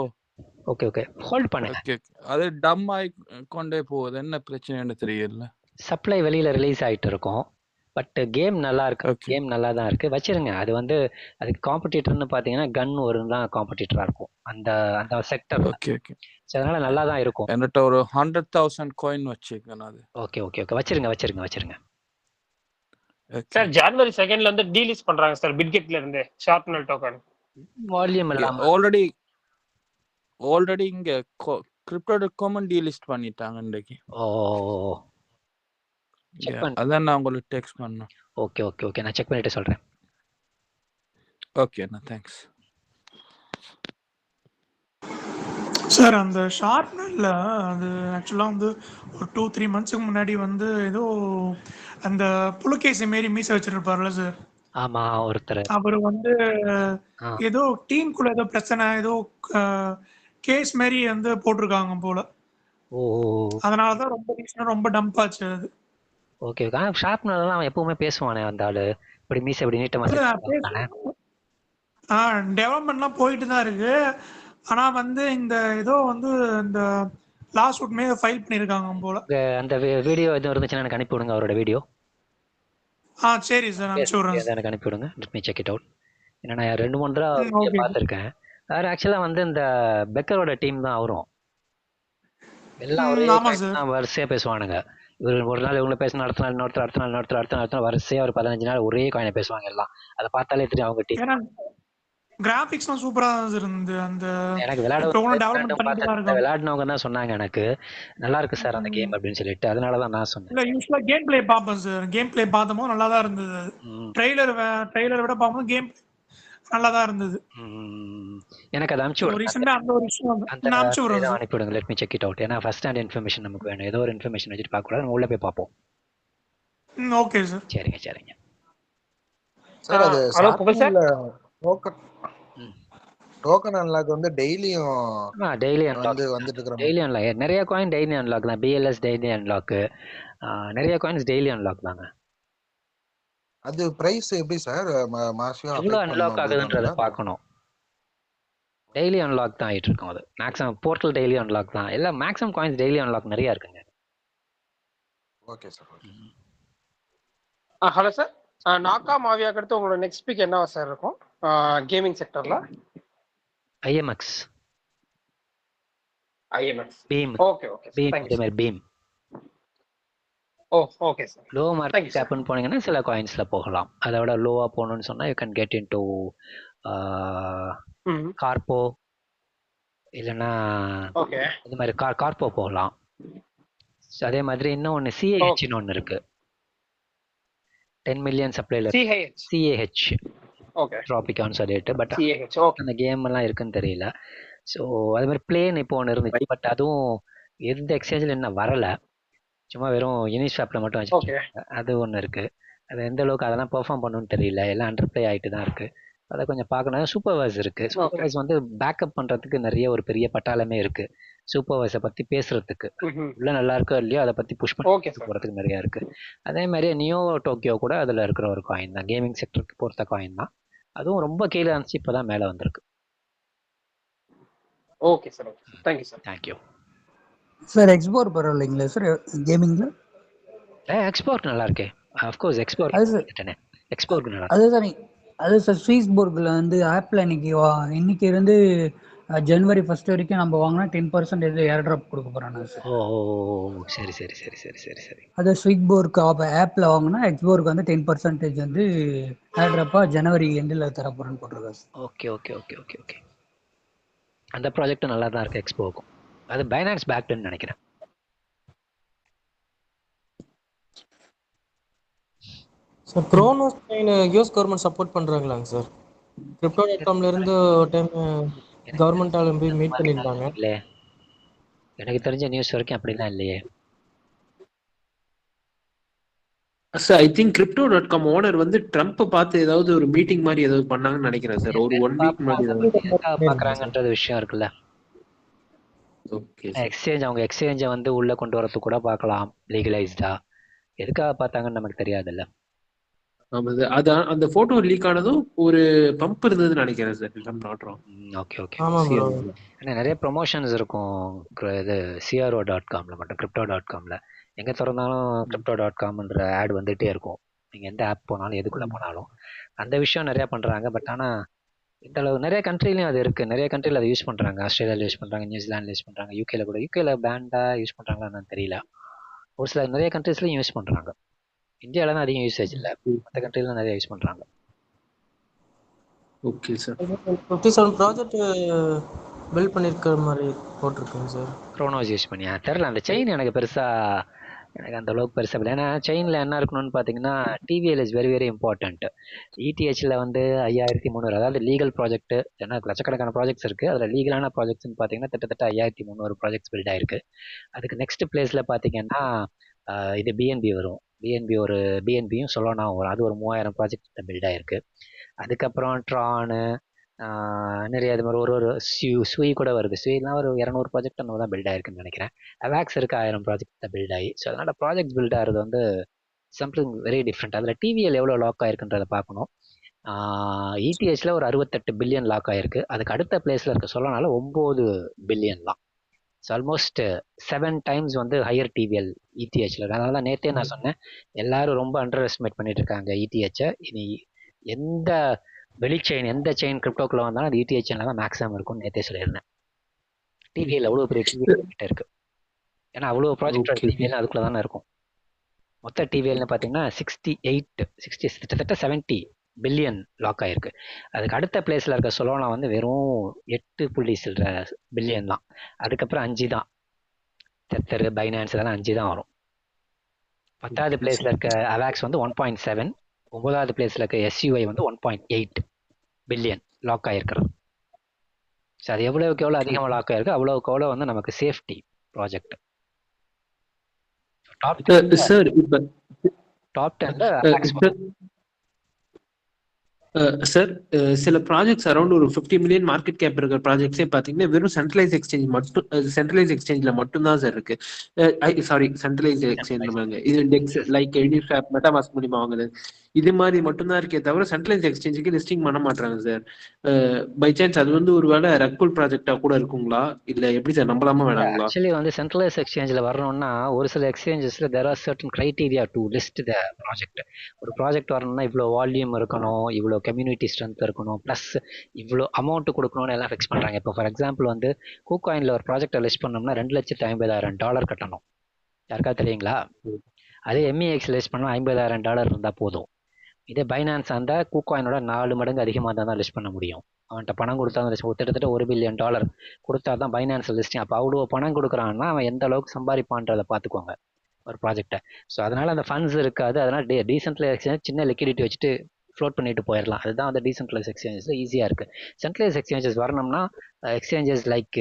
[SPEAKER 1] ஓகே ஹோல்ட் பண்ணுங்க.
[SPEAKER 16] ஓகே அது டம் ஆகி கொண்டே போகுது, என்ன பிரச்சனைன்னு தெரியல.
[SPEAKER 1] சப்ளை வெளியில ரிலீஸ் ஆயிட்டு இருக்கும். பட் கேம் நல்லா இருக்கு. கேம் நல்லா தான் இருக்கு, வச்சிருங்க. அது வந்து அதுக்கு காம்படிட்டர்னு பாத்தீங்கன்னா கன் ஒரு தான் காம்படிட்டரா இருக்கும் அந்த அந்த செக்டர்.
[SPEAKER 16] ஓகே
[SPEAKER 1] அதனால நல்லா தான் இருக்கும்.
[SPEAKER 16] என்கிட்ட ஒரு 100,000 காயின் வச்சிருக்கேன் அது.
[SPEAKER 1] ஓகே வச்சிருங்க.
[SPEAKER 17] சார் ஜனவரி 2nd வந்து டீலிஸ்ட் பண்றாங்க சார் பிட்கெட்ல இருந்து ஷார்ப்னர் டோக்கன்.
[SPEAKER 1] வால்யூம் எல்லாம்
[SPEAKER 16] ஆல்ரெடி இங்க crypto.com டீலிஸ்ட் பண்ணிட்டாங்க இன்னைக்கு. அதான் நான் உங்களுக்கு டெக்ஸ்ட் பண்ணேன்.
[SPEAKER 1] ஓகே நான் செக் பண்ணிட்டு சொல்றேன்.
[SPEAKER 16] ஓகே அண்ணா, தேங்க்ஸ்.
[SPEAKER 10] சார் அந்த ஷார்ப்னர்ல அது ஆக்சுவலாக வந்து ஒரு 2-3 மந்த்ஸுக்கு முன்னாடி வந்து ஏதோ அந்த புலுகேசி மாரி மீச வச்சிருப்பார்ல சார்.
[SPEAKER 1] ஆமா, ஒருத்தர்
[SPEAKER 10] அவர் வந்து ஏதோ டீமுக்குள்ள ஏதோ பிரச்சனை, ஏதோ கேஸ் மாரி வந்து போட்டிருக்காங்க போல. அதனாலதான் ரொம்ப டம்ப் ஆச்சு அது.
[SPEAKER 1] ஓகே ஷார்ப்னர் அவன் எப்பவுமே பேசுவானே அந்த ஆளு, இப்படி மீச இப்படி நீட்டமா.
[SPEAKER 10] டெவலப்மெண்ட்லாம் போயிட்டு தான் இருக்கு. ஆனா வந்து இந்த ஏதோ வந்து இந்த லாஸ்ட் வுட் மேல ஃபைல் பண்ணிருக்காங்க போல.
[SPEAKER 1] அந்த வீடியோ எதுவும் இருந்துச்சுன்னா எனக்கு அனுப்பி விடுங்க, அவரோட வீடியோ.
[SPEAKER 10] சரி சார், அனுப்பிச்சு விடுறேன்.
[SPEAKER 1] எனக்கு அனுப்பி விடுங்க, let me check it out. ஏன்னா நான் 2-3 தடவை பார்த்துருக்கேன். அவர் ஆக்சுவலா வந்து இந்த பெக்கரோட டீம் தான் அவரும். எல்லாம் ஒரே வரிசையா பேசுவானுங்க. இவர் ஒரு நாள் இவங்களை பேசின அடுத்த நாள் இன்னொருத்தர் வரிசையா ஒரு 15 நாள் ஒரே காயினை பேசுவாங்க எல்லாம். அதை பார்த்தாலே தெரியும் அவங்க டீம்.
[SPEAKER 10] கிராபிக்ஸ்லாம் சூப்பரா இருந்து அந்த
[SPEAKER 1] எனக்கு விளையாடுனவங்க தான் சொன்னாங்க எனக்கு நல்லா இருக்கு சார் அந்த கேம் அப்படின்னு சொல்லிட்டு. அதனாலதான் நான் சொன்னேன்.
[SPEAKER 10] இல்ல யூஸ்வலா கேம் பிளே பாப்பேன் சார். கேம் பிளே பார்த்தோம் நல்லா தான் இருந்தது. ட்ரெய்லர் விட பாக்கும்போது கேம் நல்லா தான் இருந்தது.
[SPEAKER 1] எனக்கு அதை அனுப்பிச்சு
[SPEAKER 10] விடுங்க.
[SPEAKER 1] Let me check it out. ஏன்னா ஃபர்ஸ்ட் ஹேண்ட் இன்ஃபர்மேஷன் நமக்கு வேணும். ஏதோ ஒரு இன்ஃபர்மேஷன் வச்சுட்டு பார்க்க கூடாது, உள்ள போய் பார்ப்போம்.
[SPEAKER 10] Okay sir.
[SPEAKER 1] சரிங்க
[SPEAKER 14] சார். அது டோக்கன் அன்லாக் வந்து டெய்லியும் வந்துட்டு இருக்கு.
[SPEAKER 1] டெய்லி அன்லாக் நிறைய காயின் டெய்லி அன்லாக் தான். BLS டெய்லி அன்லாக், நிறைய காயின்ஸ் டெய்லி அன்லாக் தாங்க.
[SPEAKER 14] அது பிரைஸ் எப்படி சார்
[SPEAKER 1] எவ்வளவு அன்லாக் ஆகுதுன்றத பார்க்கணும். டெய்லி அன்லாக் தான் ஆயிட்டு இருக்கும். அது மேக்ஸிமம் போர்ட்டல் டெய்லி அன்லாக் தான். எல்லாம் மேக்ஸிமம் காயின்ஸ் டெய்லி அன்லாக் நிறைய இருக்குங்க.
[SPEAKER 14] Okay sir.
[SPEAKER 17] ஹலோ சார், நாக்கா மாவியாக்கு அடுத்து உங்களோட நெக்ஸ்ட் பிக் என்னவா சார் இருக்கும் கேமிங் செக்டர்ல?
[SPEAKER 1] IMX Beam.
[SPEAKER 17] Okay
[SPEAKER 1] Beam.
[SPEAKER 17] Okay sir.
[SPEAKER 1] Low market கேப்னு போனீங்கன்னா சில காயின்ஸ்ல போகலாம். அதை விட லோவா போகணும்னு சொன்னா you can get into Carbo, இல்லைன்னா இது மாதிரி கார்போ போகலாம். அதே மாதிரி இன்னும் ஒன்று CAHன்னு ஒன்று இருக்கு. 10 மில்லியன் சப்ளைல CAH ட்ராபிகான்னு சொல்லிட்டு. பட் அந்த கேம் எல்லாம் இருக்குன்னு தெரியல. ஸோ அது மாதிரி பிளேன் இப்போ ஒன்று இருந்துச்சு. பட் அதுவும் எந்த எக்ஸ்சேஞ்சில் என்ன வரல, சும்மா வெறும் யூனிஸ்வாப்ல மட்டும் வச்சுருக்காங்க. அது ஒன்று இருக்கு. அது எந்த அளவுக்கு அதெல்லாம் பெர்ஃபார்ம் பண்ணணும்னு தெரியல. எல்லாம் அண்டர் பிளே ஆகிட்டு தான் இருக்கு. அதை கொஞ்சம் பார்க்கணும். சூப்பர்வைஸ் இருக்கு. சூப்பர்வைஸ் வந்து பேக்கப் பண்றதுக்கு நிறைய ஒரு பெரிய பட்டாளமே இருக்கு. சூப்பர்வைஸை பத்தி பேசுறதுக்கு உள்ள நல்லா இருக்கோ இல்லையோ அதை பத்தி புஷ் பண்ணி போறதுக்கு நிறைய இருக்கு. அதே மாதிரி நியோ டோக்கியோ கூட அதுல இருக்கிற ஒரு காயின் தான். கேமிங் செக்டருக்கு பொறுத்த காயின் தான். அதுவும் ரொம்ப கீழே இருந்துச்சு, இப்பதான் மேல வந்திருக்கு.
[SPEAKER 17] Okay sir. Thank you sir.
[SPEAKER 1] Thank you
[SPEAKER 18] sir. Export பரவாயில்லைங்களா சார் கேமிங்ல?
[SPEAKER 1] எக்ஸ்போர்ட் நல்லா இருக்கே. ஆஃப்கோர்ஸ் எக்ஸ்போர்ட் நல்லா.
[SPEAKER 18] அது சார், அது சார் ஸ்வீஸ்போர்க்ல வந்து ஆப்ல இன்னைக்கு இருந்து ஜனவரி 1 வரைக்கும் நம்ம வாங்கினா 10% ஏர் ட்ராப் கொடுக்க போறாங்க சார்.
[SPEAKER 1] சரி.
[SPEAKER 18] அது ஸ்வீஸ்போர்க் ஆப்ல வாங்கினா எக்ஸ்போர்க் வந்து 10% வந்து ஏர் ட்ராப்பா ஜனவரி எண்டில் தர போறேன்னு போட்டிருக்காங்க சார்.
[SPEAKER 1] ஓகே. அந்த ப்ராஜெக்ட் நல்லா தான் இருக்கு எக்ஸ்போர்க்கும். அது பைனான்ஸ் பேக்டுன்னு நினைக்கிறேன்.
[SPEAKER 13] Sir Cronos chain US government support பண்றாங்களாங்க சார்? crypto.comல இருந்து ஒரு டைம் கவர்மெண்டால போய் மீட் பண்ணிருந்தாங்க.
[SPEAKER 1] எனக்கு தெரிஞ்ச நியூஸ் வரைக்கும் அப்படிலாம் இல்லையே.
[SPEAKER 6] Sir I think Crypto.com owner வந்து ட்ரம்ப் பார்த்து ஏதாவது ஒரு மீட்டிங் மாதிரி ஏதாவது பண்ணாங்கன்னு நினைக்கிறேன் சார். ஒரு 1 வீக் முன்னாடி
[SPEAKER 1] எதுக்காக பாக்குறாங்கன்றது விஷயம் இருக்குல்ல.
[SPEAKER 6] ஓகே
[SPEAKER 1] அவங்க எக்ஸ்சேஞ்சை வந்து உள்ள கொண்டு வரதுக்கு கூட பார்க்கலாம் லீகலைஸ்டா. எதுக்காக பார்த்தாங்கன்னு நமக்கு தெரியாதுல்ல.
[SPEAKER 6] ஆமா சார். அதான் அந்த போட்டோ லீக் ஆனதும் ஒரு பம்ப் இருந்ததுன்னு நினைக்கிறேன் சார்.
[SPEAKER 1] Okay okay.
[SPEAKER 13] ஆமா ப்ரோ.
[SPEAKER 1] நிறைய ப்ரொமோஷன்ஸ் இருக்கும் இது CRO.comல மட்டும். Crypto.comல எங்க திறந்தாலும் Crypto.comன்ற ஆட் வந்துட்டே இருக்கும். நீங்க எந்த ஆப் போனாலும் எதுக்குள்ள போனாலும் அந்த விஷயம் நிறைய பண்றாங்க. பட் ஆனா இந்த அளவு நிறைய கண்ட்ரிலையும் அது இருக்கு. நிறைய கண்ட்ரில அதை யூஸ் பண்றாங்க. ஆஸ்திரேலியால யூஸ் பண்றாங்க, நியூசிலாந்துல யூஸ் பண்றாங்க, யூகேல பேண்டா யூஸ் பண்றாங்களான்னு தெரியல. ஒரு சில நிறைய கண்ட்ரிஸ்லயும் யூஸ் பண்றாங்க. இந்தியாவில தான் அதிகம் யூசேஜ் இல்லை, மற்ற கண்ட்ரில நிறைய யூஸ் பண்றாங்க.
[SPEAKER 6] Okay sir.
[SPEAKER 13] 57 ப்ராஜெக்ட் பில்ட் பண்ணிருக்கிற மாதிரி போட்டிருக்கேங்க சார்.
[SPEAKER 1] க்ரோனோஸ் யூஸ் பண்ணியா தெரில. அந்த செயின் எனக்கு அந்த அளவுக்கு பெருசாக இல்லை. ஏன்னா செயினில் என்ன இருக்கணும்னு பார்த்தீங்கன்னா TVL is very very important. ETHல வந்து 5300, அதாவது லீகல் ப்ராஜெக்ட். ஏன்னா லட்சக்கணக்கான ப்ராஜெக்ட்ஸ் இருக்குது. அதில் லீகலான ப்ராஜெக்ட்ஸ்னு பார்த்தீங்கன்னா கிட்டத்தட்ட 5300 ப்ராஜெக்ட்ஸ் பில்ட் ஆயிருக்கு. அதுக்கு நெக்ஸ்ட் பிளேஸில் பார்த்தீங்கன்னா இது BNB வரும். BNBயும் சொலோனாவும் வரும். அது ஒரு 3000 ப்ராஜெக்ட் பில்ட் ஆயிருக்கு. அதுக்கப்புறம் ட்ரானு நிறைய இது மாதிரி ஒரு ஸ்யூ கூட வருது. ஸ்யூலாம் ஒரு 200 ப்ராஜெக்ட் நம்ம தான் பில்ட் ஆயிருக்குன்னு நினைக்கிறேன். அவாக்ஸ் இருக்கு 1000 ப்ராஜெக்ட் பில்ட் ஆகி. ஸோ அதனால ப்ராஜெக்ட் பில்ட் ஆகிறது வந்து சம்திங் வெரி டிஃப்ரெண்ட். அதில் TVL எவ்வளோ லாக் ஆயிருக்குன்றதை பார்க்கணும். ETHல ஒரு 68 பில்லியன் லாக் ஆயிருக்கு. அதுக்கு அடுத்த பிளேஸ்ல இருக்க சொல்லனால 9 பில்லியன் தான். ஸோ ஆல்மோஸ்ட் 7 times வந்து ஹையர் TVL ETHல. அதனால தான் நேற்றே நான் சொன்னேன், எல்லாரும் ரொம்ப அண்டர் எஸ்டிமேட் பண்ணிட்டு இருக்காங்க ETHை. இனி எந்த எந்த செயின் கிரிப்டோக்குள்ள வந்தாலும் அது ETH செயின்ல தான் மேக்ஸிமம் இருக்கும்னு நேற்றே சொல்லியிருந்தேன். TVL அவ்வளோ பெரிய TVL கிட்ட இருக்கு. ஏன்னா அவ்வளோ ப்ராஜெக்ட் TVL அதுக்குள்ள தானே இருக்கும். மொத்த TVLன்னு பார்த்தீங்கன்னா 60 கிட்டத்தட்ட 70 பில்லியன் லாக் ஆயிருக்கு. அதுக்கு அடுத்த பிளேஸ்ல இருக்க சொலோனா வந்து வெறும் 8 பில்லியன் தான். அதுக்கப்புறம் 5 தான். தெத்தர், பைனான்ஸ் இதெல்லாம் 5 தான் வரும். 10வது பிளேஸ்ல இருக்க அவாக்ஸ் வந்து 1.7. 9வது பிளேஸ்ல இருக்க SUI வந்து 1.8 பில்லியன் லாக் ஆயிருக்கிறது. ஸோ அது எவ்வளவுக்கு எவ்வளோ அதிகமாக லாக் ஆயிருக்கு அவ்வளவுக்கு எவ்வளோ வந்து நமக்கு சேஃப்டி ப்ராஜெக்ட்.
[SPEAKER 6] சார் இப்போ
[SPEAKER 1] டாப் 10ல
[SPEAKER 6] சார் சில ப்ராஜெக்ட்ஸ் அரௌண்ட் ஒரு 50 மில்லியன் மார்க்கெட் கேப் இருக்கிற ப்ராஜெக்ட்ஸே பார்த்தீங்கன்னா வெறும் சென்ட்ரலைஸ் எக்ஸ்சேஞ்சில் மட்டும்தான் சார் இருக்கு. சென்ட்ரலைஸ் எக்ஸ்சேஞ்ச் இது டெக்ஸ் லைக் எடிஷாப் மெட்டாமாஸ்க் மூலியமா வாங்குது இது மாதிரி மட்டும்தான் இருக்கே தவிர சென்ட்ரலைஸ் எக்ஸ்சேஞ்சுக்கு லிஸ்டிங் பண்ண மாட்டாங்க சார். பை சான்ஸ் அது வந்து ஒரு வேளை ரக்புல் ப்ராஜெக்டா கூட இருக்குங்களா, இல்லை எப்படி சார் நம்பலாமா வேணாங்களா?
[SPEAKER 1] ஆக்சுவலி வந்து சென்ட்ரலைஸ் எக்ஸ்சேஞ்சில் வரணும்னா ஒரு சில எக்ஸ்சேஞ்சஸ்ல there are certain criteria to list the project. ஒரு ப்ராஜெக்ட் வரணும்னா இவ்வளோ வால்யூம் இருக்கணும், இவ்வளோ கம்யூனிட்டி ஸ்ட்ரென்த் இருக்கணும், ப்ளஸ் இவ்வளோ அமௌண்ட் கொடுக்கணும்னு எல்லாம் ஃபிக்ஸ் பண்ணுறாங்க. இப்போ ஃபார் எக்ஸாம்பிள் வந்து KuCoinல ஒரு ப்ராஜெக்டை லிஸ்ட் பண்ணோம்னா $2,50,000 கட்டணும். யாருக்கா தெரியுங்களா? அதே MEX லிஸ்ட் பண்ணால் $50,000 இருந்தால் போதும். இதே பைனான்ஸ் அந்த KuCoinோட 4 மடங்கு அதிகமாக தான் லிஸ்ட் பண்ண முடியும். அவன்கிட்ட பணம் கொடுத்தா கிட்டத்தட்ட $1 பில்லியன் கொடுத்தா தான் பைனான்ஸ் லிஸ்டிங். அப்போ அவ்வளோ பணம் கொடுக்குறான்னா அவன் எந்த அளவுக்கு சம்பாதிப்பான்றதை பார்த்துக்கோங்க ஒரு ப்ராஜெக்டை. ஸோ அதனால அந்த ஃபண்ட்ஸ் இருக்காது. அதனால டீசென்ட்ரலைஸ் எக்ஸ்சேஞ்ச் சின்ன லிக்விடிட்டி வச்சுட்டு ஃப்ளோட் பண்ணிட்டு போயிடலாம். அதுதான் வந்து டீசென்ட்ரலைஸ் எக்ஸ்சேஞ்சஸ் ஈஸியாக இருக்கு. சென்ட்ரலைஸ் எக்ஸ்சேஞ்சஸ் வரணும்னா எக்ஸ்சேஞ்சஸ் லைக்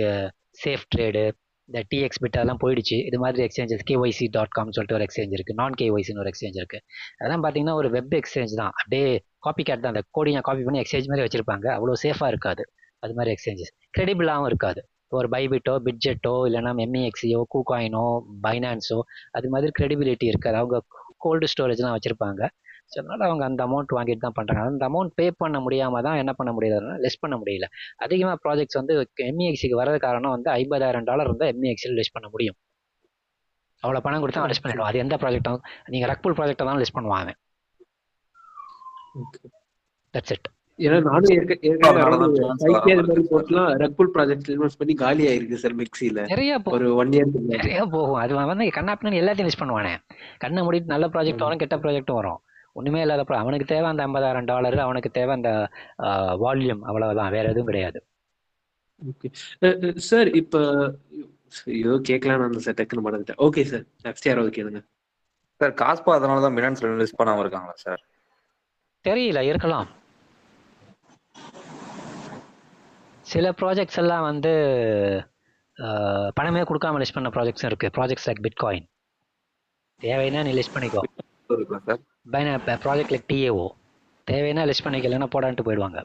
[SPEAKER 1] சேஃப் ட்ரேடு, இந்த TXBit அதெல்லாம் போயிடுச்சு. இது மாதிரி எக்ஸ்சேஞ்சஸ் KYC.com சொல்லிட்டு ஒரு எக்ஸ்சேஞ்ச் இருக்கு, நான் KYCன்னு ஒரு எக்ஸ்சேஞ்ச் இருக்கு. அதெல்லாம் பார்த்தீங்கன்னா ஒரு வெப் எக்ஸ்சேஞ்ச் தான், அப்படியே காப்பி கேட் தான். அந்த கோடிங்கை காப்பி பண்ணி எக்ஸ்சேஞ்ச் மாதிரி வச்சிருப்பாங்க. அவ்வளோ சேஃபாக இருக்காது. அது மாதிரி எக்ஸ்சேஞ்சஸ் கிரெடிபிளாகவும் இருக்காது. ஒரு பைபிட்டோ, பிட்ஜெட்டோ, இல்லைன்னா MEXயோ, KuCoinஓ, பைனான்ஸோ அது மாதிரி கிரெடிபிலிட்டி இருக்காது. அவங்க கோல்டு ஸ்டோரேஜ்லாம் வச்சிருப்பாங்க. ஸோ அதனால அவங்க அந்த அமௌண்ட் வாங்கிட்டு தான் பண்ணுறாங்க. அந்த அமௌண்ட் பே பண்ண முடியாமல் தான் என்ன பண்ண முடியலன்னா லிஸ்ட் பண்ண முடியல. அதிகமாக ப்ராஜெக்ட்ஸ் வந்து MEXக்கு வரது காரணம் வந்து $50,000 இருந்தால் MEXயில் லிஸ்ட் பண்ண முடியும். அவ்வளோ பணம் கொடுத்தா லிஸ்ட் பண்ணிடுவோம். அது எந்த ப்ராஜெக்டும் நீங்கள் ரக்புல் ப்ராஜெக்டை தான் லிஸ்ட் பண்ணுவாங்க. That's it.
[SPEAKER 6] ஏன்னா நானும் ஏற்கனவே போட்டுலாம் ரக்புல் ப்ராஜெக்ட் இன்வெஸ்ட் பண்ணி காலி ஆயிருக்கு சார் மிக்ஸில.
[SPEAKER 1] நிறைய
[SPEAKER 6] ஒரு 1 year
[SPEAKER 1] நிறைய போகும். அது வந்து கண்ணாப்பின்னு எல்லாத்தையும் லிஸ்ட் பண்ணுவானே. கண்ணை மூடிட்டு நல்ல ப்ராஜெக்ட் வரும், கெட்ட ப்ராஜெக்டும் வரும். ஒண்ணுமே இல்லாத அவனுக்கு தேவை அந்த $50,000, அவனுக்கு தேவை அந்த வால்யூம், அவ்வளவுதான், வேற எதுவும் கிடையாது.
[SPEAKER 6] சார் இப்போ ஏதோ கேட்கலான்னு அந்த சார் டக்குன்னு மறந்துட்டேன். ஓகே சார், நெக்ஸ்ட் யாராவது கேளுங்க
[SPEAKER 19] சார். காஸ்பா அதனால தான் பினான்ஸ்ல லிஸ்ட் பண்ணாம இருக்காங்களா சார்?
[SPEAKER 1] தெரியல, இருக்கலாம். சில ப்ராஜெக்ட்ஸ் எல்லாம் வந்து பணமே கொடுக்காம லிஸ்ட் பண்ண ப்ராஜெக்ட்ஸும் இருக்குது. ப்ராஜெக்ட்ஸ் லைக் பிட்காயின் தேவைன்னா நீ லிஸ்ட் பண்ணிக்கோ.
[SPEAKER 19] சார்
[SPEAKER 1] ப்ராஜெக்ட் லைக் டிஏஓ தேவைன்னா லிஸ்ட் பண்ணிக்க, இல்லைன்னா போடான்ட்டு போயிடுவாங்க.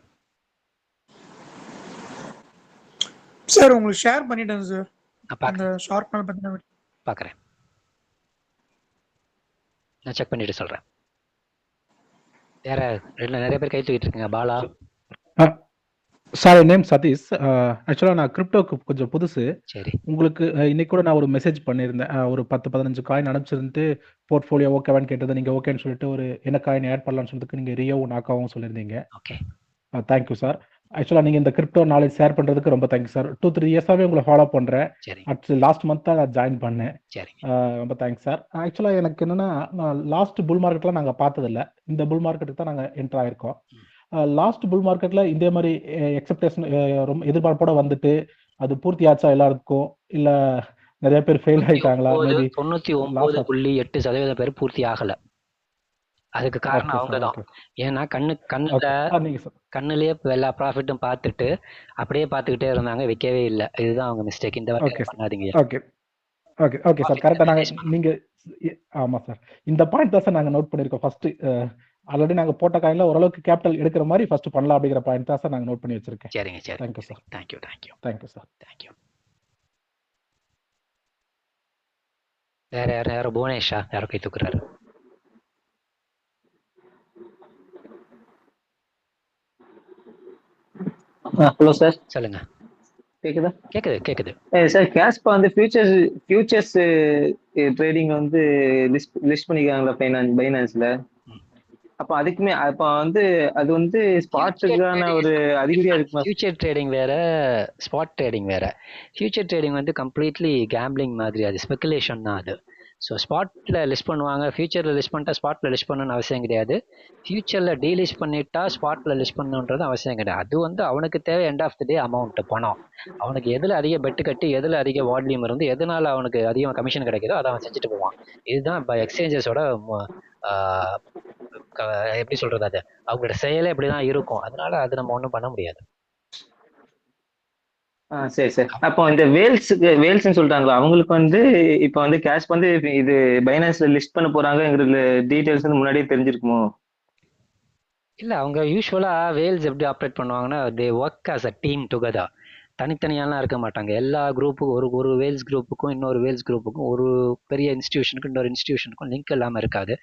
[SPEAKER 10] சார் உங்களுக்கு ஷேர் பண்ணிட்டேன் சார்
[SPEAKER 1] நான்
[SPEAKER 10] அந்த ஷார்ட் மேல் பத்தின
[SPEAKER 1] பார்க்குறேன், நான் செக் பண்ணிட்டு சொல்கிறேன். வேற நிறைய பேர் கை தூக்கிட்டு இருக்குங்க. பாலா
[SPEAKER 20] சார் என் நேம் சதீஷ். ஆக்சுவலாக நான் கிரிப்டோக்கு கொஞ்சம் புதுசு.
[SPEAKER 1] சரி.
[SPEAKER 20] உங்களுக்கு இன்னைக்கு கூட நான் ஒரு மெசேஜ் பண்ணியிருந்தேன். ஒரு 10-15 காயின் அனுப்பிச்சிருந்து போர்ட்ஃபோலியோ ஓகேவான்னு கேட்டது. நீங்கள் ஓகேன்னு சொல்லிட்டு ஒரு என்ன காயின் ஆட் பண்ணலான்னு சொல்லிட்டு நீங்கள் ரியோவும் நாக்காவும் சொல்லியிருந்தீங்க.
[SPEAKER 1] Okay,
[SPEAKER 20] thank you sir. ஆக்சுவலாக நீங்கள் இந்த கிரிப்டோ நாலேஜ் ஷேர் பண்ணுறதுக்கு ரொம்ப தேங்க்யூ சார். 2-3 இயர்ஸாகவே உங்களை ஃபாலோ பண்ணுறேன்.
[SPEAKER 1] சரி
[SPEAKER 20] லாஸ்ட் மந்த் தான் நான் ஜாயின் பண்ணேன்.
[SPEAKER 1] சரி.
[SPEAKER 20] ரொம்ப தேங்க்ஸ் சார். ஆக்சுவலாக எனக்கு என்னென்னா, நான் லாஸ்ட் புல் மார்க்கெட்லாம் நாங்கள் பார்த்ததில்ல. இந்த புல் மார்க்கெட்டுக்கு தான் நாங்கள் என்டர் ஆகிருக்கோம். லாஸ்ட் புல் மார்க்கெட்டில் இதே மாதிரி எக்ஸப்டேஷன் ரொம்ப எதிர்பார்ப்போட வந்துட்டு அது பூர்த்தி ஆச்சா எல்லாருக்கும், இல்லை நிறைய பேர் ஃபெயில் ஆகிட்டாங்களா? மேபி
[SPEAKER 1] 99.8% பேர் பூர்த்தி ஆகலை. அதுக்கு காரணம் அவங்க தான். ஏன்னா கண்ணுலயே எல்லா ப்ராஃபிட்டும் பார்த்துட்டு அப்படியே பார்த்துக்கிட்டே இருந்தாங்க, விற்கவே இல்லை. இதுதான் அவங்க மிஸ்டேக். இந்த வாட்டி பண்ணாதீங்க.
[SPEAKER 20] ஓகே ஓகே ஓகே சார், கரெக்டாக நாங்கள் நீங்கள் ஆமாம் சார், இந்த பாயிண்ட் தான் சார் நாங்கள் நோட் பண்ணியிருக்கோம். ஃபர்ஸ்ட் ஆல்ரெடி நாங்கள் போட்ட காயின்ல ஓரளவுக்கு கேபிட்டல் எடுக்கிற மாதிரி ஃபர்ஸ்ட் பண்ணலாம் அப்படிங்கிற பாயிண்ட் தான் சார் நாங்கள் நோட் பண்ணி வச்சிருக்கேன்.
[SPEAKER 1] சரிங்க, சரி.
[SPEAKER 20] Thank you sir.
[SPEAKER 1] Thank you thank you
[SPEAKER 20] thank you sir.
[SPEAKER 1] Thank you. வேற யாரும் புவனேஷா யாரோ கை தூக்குறாரு.
[SPEAKER 21] ஹலோ சார்,
[SPEAKER 1] சொல்லுங்க.
[SPEAKER 21] கேக்குதா?
[SPEAKER 1] கேக்குது கேக்குது
[SPEAKER 21] சார். கேஸ்பா வந்து ஃபியூச்சர்ஸ் ட்ரேடிங் வந்து லிஸ்ட் பண்ணிக்கிறாங்களா பைனான்ஸ்ல? அப்ப அதுக்குமே அப்ப வந்து அது வந்து ஸ்பாட்டுக்கான ஒரு அறிகுறியா இருக்குமா?
[SPEAKER 1] ஃபியூச்சர் ட்ரேடிங் வேற, ஸ்பாட் ட்ரேடிங் வேற. ஃபியூச்சர் ட்ரேடிங் வந்து கம்ப்ளீட்லி கேம்பிளிங் மாதிரி, அது ஸ்பெகுலேஷன் தான் அது. ஸோ ஸ்பாட்டில் லிஸ்ட் பண்ணுவாங்க, ஃபியூச்சரில் லிஸ்ட் பண்ணிட்டா ஸ்பாட்டில் லிஸ்ட் பண்ணணும்னு அவசியம் கிடையாது. ஃபியூச்சரில் டீலிஸ்ட் பண்ணிட்டா ஸ்பாட்டில் லிஸ்ட் பண்ணணுன்றது அவசியம் கிடையாது. அது வந்து அவனுக்கு தேவை end of the day amount, பணம். அவனுக்கு எதில் அதிக பெட்டு கட்டி எதில் அதிக வால்யூம் இருந்து எதனால் அவனுக்கு அதிகமாக கமிஷன் கிடைக்குதோ அதை அவன் செஞ்சுட்டு போவான். இதுதான் இப்போ எக்ஸ்சேஞ்சஸோட எப்படி சொல்கிறது, அது அவங்களோட செயலே இப்படி தான் இருக்கும். அதனால அது நம்ம ஒன்றும் பண்ண முடியாது.
[SPEAKER 21] சரி சார். அப்போ இந்த வேல்ஸ்ன்னு சொல்றாங்களா, அவங்களுக்கு வந்து இப்போ வந்து கேஷ் வந்து இது பைனான்ஸ்ல லிஸ்ட் பண்ண போறாங்கங்கிறது டீடைல்ஸ் வந்து முன்னாடியே தெரிஞ்சிருக்குமோ?
[SPEAKER 1] இல்லை, அவங்க யூஸ்வலாக வேல்ஸ் எப்படி ஆப்ரேட் பண்ணுவாங்கன்னா, they work as a team together. தனித்தனியாலாம் இருக்க மாட்டாங்க. எல்லா குரூப்புக்கும் ஒரு வேல்ஸ் குரூப்புக்கும் இன்னொரு வேல்ஸ் குரூப்புக்கும், ஒரு பெரிய இன்ஸ்டியூஷனுக்கும் இன்னொரு இன்ஸ்டியூஷனுக்கும் லிங்க் இல்லாமல் இருக்காது.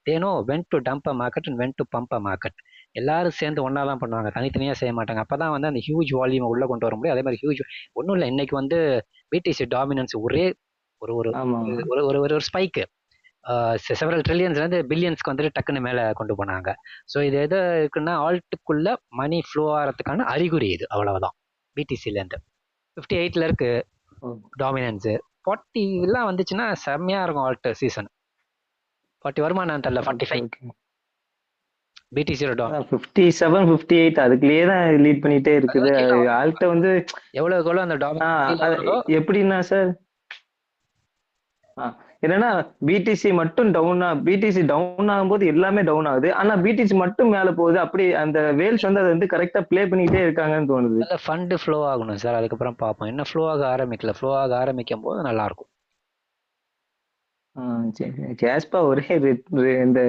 [SPEAKER 1] They know when to dump a market and when to pump a market. எல்லாரும் சேர்ந்து ஒன்றா தான் பண்ணுவாங்க, தனித்தனியாக செய்ய மாட்டாங்க. அப்போ தான் வந்து அந்த ஹியூஜ் வால்யூமை உள்ளே கொண்டு வர முடியும். அதே மாதிரி ஹியூஜ் ஒன்றும் இல்லை, இன்னைக்கு வந்து பிடிசி டாமினன்ஸ் ஒரே ஒரு ஒரு ஒரு ஒரு ஸ்பைக்கு செவரல் ட்ரில்லியன்ஸ்லேருந்து பில்லியன்ஸ்க்கு வந்துட்டு டக்குன்னு மேலே கொண்டு போனாங்க. ஸோ இது எது இருக்குன்னா, ஆல்ட்டுக்குள்ள மணி ஃப்ளோ ஆகிறதுக்கான அறிகுறி இது, அவ்வளவுதான். பிடிசிலேருந்து 58 இருக்கு டாமினன்ஸு. 40 எல்லாம் வந்துச்சுன்னா செம்மையா இருக்கும் ஆல்ட் சீசன். 40 வருமா நான் தெரியல. 45 பிடிசியோட
[SPEAKER 21] 57 58 அதுக்குள்ளேயே தான் லீட் பண்ணிட்டே இருக்குது. ஆல்ட்ட வந்து
[SPEAKER 1] எவ்வளவு அந்த டாமினன்ஸ்
[SPEAKER 21] எப்படின்னா சார், என்னன்னா பிடிசி மட்டும் பிடிசி டவுன் ஆகும்போது எல்லாமே டவுன் ஆகுது, ஆனா பிடிசி மட்டும் மேல போகுது. அப்படி அந்த வேல்ஸ் வந்து அதை வந்து கரெக்டா பிளே பண்ணிட்டே இருக்காங்கன்னு தோணுது.
[SPEAKER 1] ஃபண்ட் ஃப்ளோ ஆகணும் சார், அதுக்கப்புறம் பார்ப்போம். என்ன ஃப்ளோ ஆக ஆரம்பிக்கல, ஃப்ளோ ஆக ஆரம்பிக்கும் போது நல்லா இருக்கும்.
[SPEAKER 21] கேஸ்பா ஒரே இந்த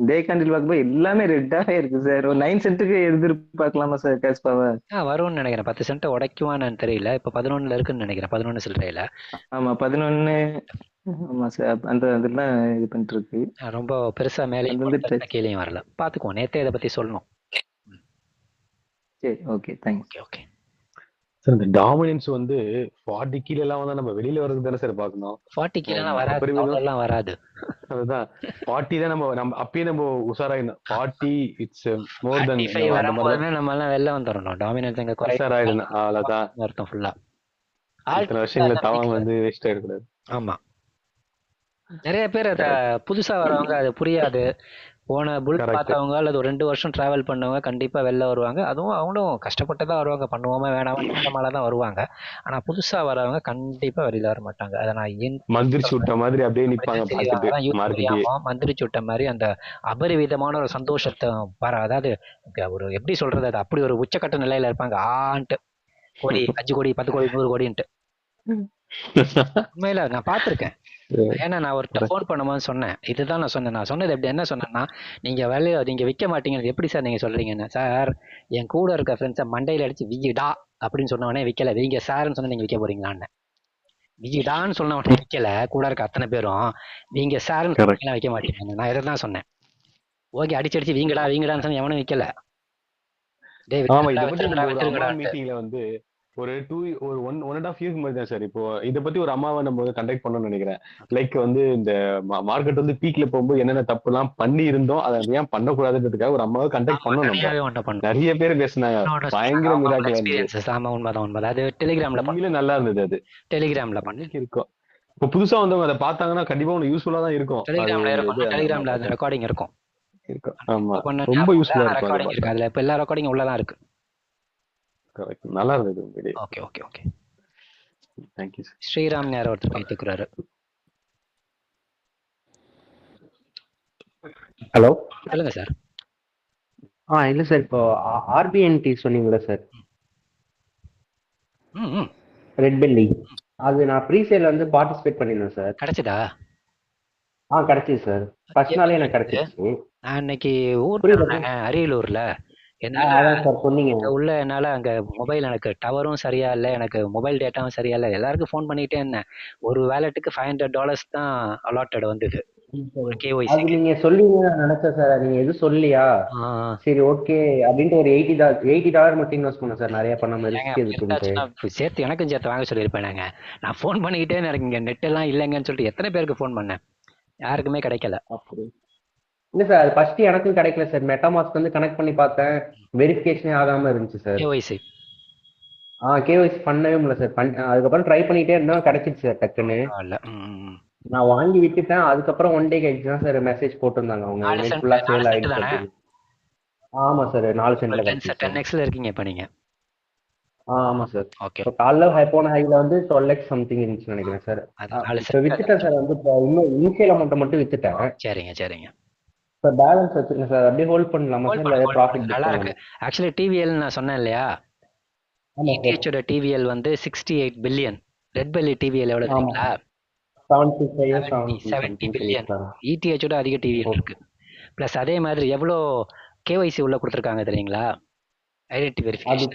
[SPEAKER 21] டே கேண்டில் பார்க்கும்போது எல்லாமே ரெட்டாவே இருக்கு சார். ஒரு 9 சென்ட்டுக்கு எதிர்பார்க்கலாமா சார் கேஸ்பாவை?
[SPEAKER 1] வரும்னு நினைக்கிறேன். 10 சென்ட் உடைக்குவான்னு தெரியல. இப்ப 11 இருக்குன்னு நினைக்கிறேன். 11 சில்லறையில.
[SPEAKER 21] ஆமா 11. ஆமா சார், அந்த அதெல்லாம் இது பண்ணிட்டு இருக்கு.
[SPEAKER 1] ரொம்ப பெருசா மேலே கீழேயும் வரல. பாத்துக்குவோம், நேத்தே இதை பத்தி சொல்லணும்.
[SPEAKER 21] சரி, ஓகே, தேங்க்ஸ்.
[SPEAKER 1] ஓகே
[SPEAKER 22] சார், இந்த டாமினன்ஸ் வந்து 40 கீழே எல்லாம் வந்தா நம்ம வெளியில வரது தானே சார் பாக்கணும்.
[SPEAKER 1] 40 கீழே வராது.
[SPEAKER 22] அதுதான் 40 தான் நம்ம அப்பயே நம்ம உஷாராயிடும். 40 இட்ஸ் மோர் தென்
[SPEAKER 1] நம்ம எல்லாம் வெளில வந்துடணும். டாமினன்ஸ் எங்க
[SPEAKER 22] உஷாராயிடும், அவ்வளவுதான்
[SPEAKER 1] அர்த்தம். ஃபுல்லா
[SPEAKER 22] இத்தனை வருஷங்கள தவம் வந்து வேஸ்ட் ஆயிடக்கூடாது.
[SPEAKER 1] ஆமா, நிறைய பேர் அத புதுசா வரவங்க அது புரியாது. போன புல் பார்த்தவங்க அல்லது ஒரு 2 வருஷம் டிராவல் பண்ணவங்க கண்டிப்பா வெளில வருவாங்க. அதுவும் அவங்களும் கஷ்டப்பட்டு தான் வருவாங்க, பண்ணுவோமா வேணாமா மேல தான் வருவாங்க. ஆனா புதுசா வரவங்க கண்டிப்பா வெளியில வர மாட்டாங்க. அதை நான்
[SPEAKER 22] மந்திரிச்சு விட்ட மாதிரி அப்படியே நிப்பாங்க.
[SPEAKER 1] மந்திரிச்சு விட்ட மாதிரி அந்த அபரிவிதமான ஒரு சந்தோஷத்தை அதாவது ஒரு எப்படி சொல்றது, அது அப்படி ஒரு உச்சக்கட்ட நிலையில இருப்பாங்க. ஆன்ட்டு கோடி 5 கோடி 10 கோடி 100 கோடின்ட்டு உண்மையில நான் பார்த்துருக்கேன். ஏன்னா நான் ஒருத்தர் ஃபோன் பண்ணும்போது சொன்னேன், இதுதான் நான் சொன்னேன். நான் சொன்னது எப்படி என்ன சொன்னேன்னா, நீங்க விற்க மாட்டீங்கன்னு எப்படி சார் நீங்க சொல்றீங்கன்னு. சார் என் கூட இருக்க ஃப்ரெண்ட்ஸை மண்டையில அடிச்சு விக்கிடா அப்படின்னு சொன்ன உடனே விற்கல, வீங்க சார்ன்னு சொன்னா நீங்க விற்க போறீங்களான்னு. விக்கிடான்னு சொன்ன உடனே விற்கல, கூட இருக்க அத்தனை பேரும் வீங்க சார்ன்னு சொன்னீங்கன்னா விற்க மாட்டீங்க. நான் இதை தான் சொன்னேன். ஓகே, அடிச்சு வீங்கடான்னு சொன்னா எவனும் விற்கல.
[SPEAKER 22] ஆமா, இதை பத்தி ஒரு அம்மா மீட்டிங்ல வந்து ஒரு 1.5 இயர்ஸ் மாதிரி தான் சார். இப்போ இதை பத்தி ஒரு அம்மாவை நம்ம கண்டக்ட் பண்ணணும்னு நினைக்கிறேன். லைக் வந்து இந்த மார்க்கெட் வந்து பீக்ல போகும்போது என்னென்ன தப்பு எல்லாம் பண்ணி இருந்தோம், அதை ஏன் பண்ணக்கூடாதுன்றதுக்காக ஒரு அம்மாவை கண்டக்ட் பண்ணணும். நிறைய பேர் பேசினாங்க, பயங்கர மிராக்கிள்
[SPEAKER 1] இருந்துச்சு. அது டெலிகிராம்ல
[SPEAKER 22] நல்லா இருந்தது. அது
[SPEAKER 1] டெலிகிராம்ல
[SPEAKER 22] இருக்கும். இப்போ புதுசா வந்தவங்க அதை பார்த்தாங்கன்னா கண்டிப்பா ஒன்று யூஸ்ஃபுல்லா தான் இருக்கும்.
[SPEAKER 1] டெலிகிராம்ல அந்த ரெக்கார்டிங் இருக்கும்.
[SPEAKER 22] ஆமா, ரொம்ப யூஸ்ஃபுல்லா இருக்கும்.
[SPEAKER 1] ரெக்கார்டிங் இருக்கு அதுல. இப்ப எல்லா ரெக்கார்டிங் உள்ளதான் இருக்கு.
[SPEAKER 22] கரெக்ட், நல்லா இருந்தது video.
[SPEAKER 1] Okay okay okay,
[SPEAKER 22] thank you.
[SPEAKER 1] Sriram யாரோ ஒருத்தர் கேட்டுக்கிறாரு.
[SPEAKER 2] ஹலோ,
[SPEAKER 1] சொல்லுங்க சார்.
[SPEAKER 2] இல்ல சார், இப்போ ஆர்பிஎன்டி சொன்னீங்களா சார், ரெட் பெல்லி, அது நான் ப்ரீசேல் வந்து பார்ட்டிசிபேட் பண்ணிருந்தேன் சார்.
[SPEAKER 1] கிடைச்சதா?
[SPEAKER 2] கிடைச்சிது சார். ஃபர்ஸ்ட் நாளே எனக்கு கிடைச்சிருச்சு.
[SPEAKER 1] நான் இன்னைக்கு ஊர்ல அரியலூர்ல உள்ள என்னால அங்க மொபைல் எனக்கு டவரும் சரியா இல்ல, எனக்கு மொபைல் டேட்டாவும் சரியா இல்ல. எல்லாருக்கும் ஃபோன் பண்ணிட்டே இருந்தேன். ஒரு வேலெட்டுக்கு $500 தான் அலாட்டட் வந்தது.
[SPEAKER 2] அது நீங்க சொல்லுவீங்க நினைச்சேன் சார். நீங்க எதுவும் சொல்லியா? சரி ஓகே அப்படின்ட்டு ஒரு $80 மட்டும் இன்வெஸ்ட் பண்ண சார். நிறைய பண்ணாம
[SPEAKER 1] சேர்த்து எனக்கும் சேர்த்து வாங்க சொல்லியிருப்பேன். நான் ஃபோன் பண்ணிக்கிட்டே இருக்கீங்க, நெட் எல்லாம் இல்லைங்கன்னு சொல்லிட்டு எத்தனை பேருக்கு ஃபோன் பண்ணேன், யாருக்குமே கிடைக்கல.
[SPEAKER 2] அப்படி இல்ல சார், அது ஃபர்ஸ்ட் எனக்கும் கிடைக்கல சார். மெட்டாமாஸ்க் வந்து கனெக்ட் பண்ணி பார்த்தேன், வெரிஃபிகேஷனே ஆகாம இருந்துச்சு சார். கேஒய்சி பண்ணவே முடியல சார். அதுக்கப்புறம் ட்ரை பண்ணிட்டே இருந்தா கிடைச்சிச்சு சார் டக்குன்னு. நான் வாங்கி விட்டுட்டேன். அதுக்கப்புறம் 1 டே கழிச்சு தான் சார் மெசேஜ் போட்டிருந்தாங்க அவங்க நெட் ஃபுல்லா சேல் ஆயிடுச்சு. ஆமா சார், 4 சென்ட்ல
[SPEAKER 1] 10xல இருக்கீங்க இப்ப நீங்க.
[SPEAKER 2] ஆமா சார். இப்போ காலைல போன ஹைல வந்து 12x சம்திங் இருந்துச்சு நினைக்கிறேன் சார். இப்போ வித்துட்டேன் சார். வந்து இன்னும் இனிஷியல் அமௌண்ட் மட்டும் வித்துட்டேன்.
[SPEAKER 1] சரிங்க.
[SPEAKER 2] சார் பேலன்ஸ் வச்சிருக்கேன் சார். அப்படியே ஹோல்ட் பண்ணலாமா சார், இல்ல ப்ராஃபிட்?
[SPEAKER 1] நல்லா இருக்கு. ஆக்சுவலி டிவிஎல் நான் சொன்னேன் இல்லையா, ETHோட டிவிஎல் வந்து 68 பில்லியன். ரெட் பெல்லி டிவிஎல் எவ்வளவு தெரியுங்களா? 70 பில்லியன். ETHோட அதிக டிவிஎல் இருக்கு. பிளஸ் அதே மாதிரி எவ்வளோ கேஒய்சி உள்ள கொடுத்துருக்காங்க தெரியுங்களா? ஐடென்டி வெரிஃபிகேஷன்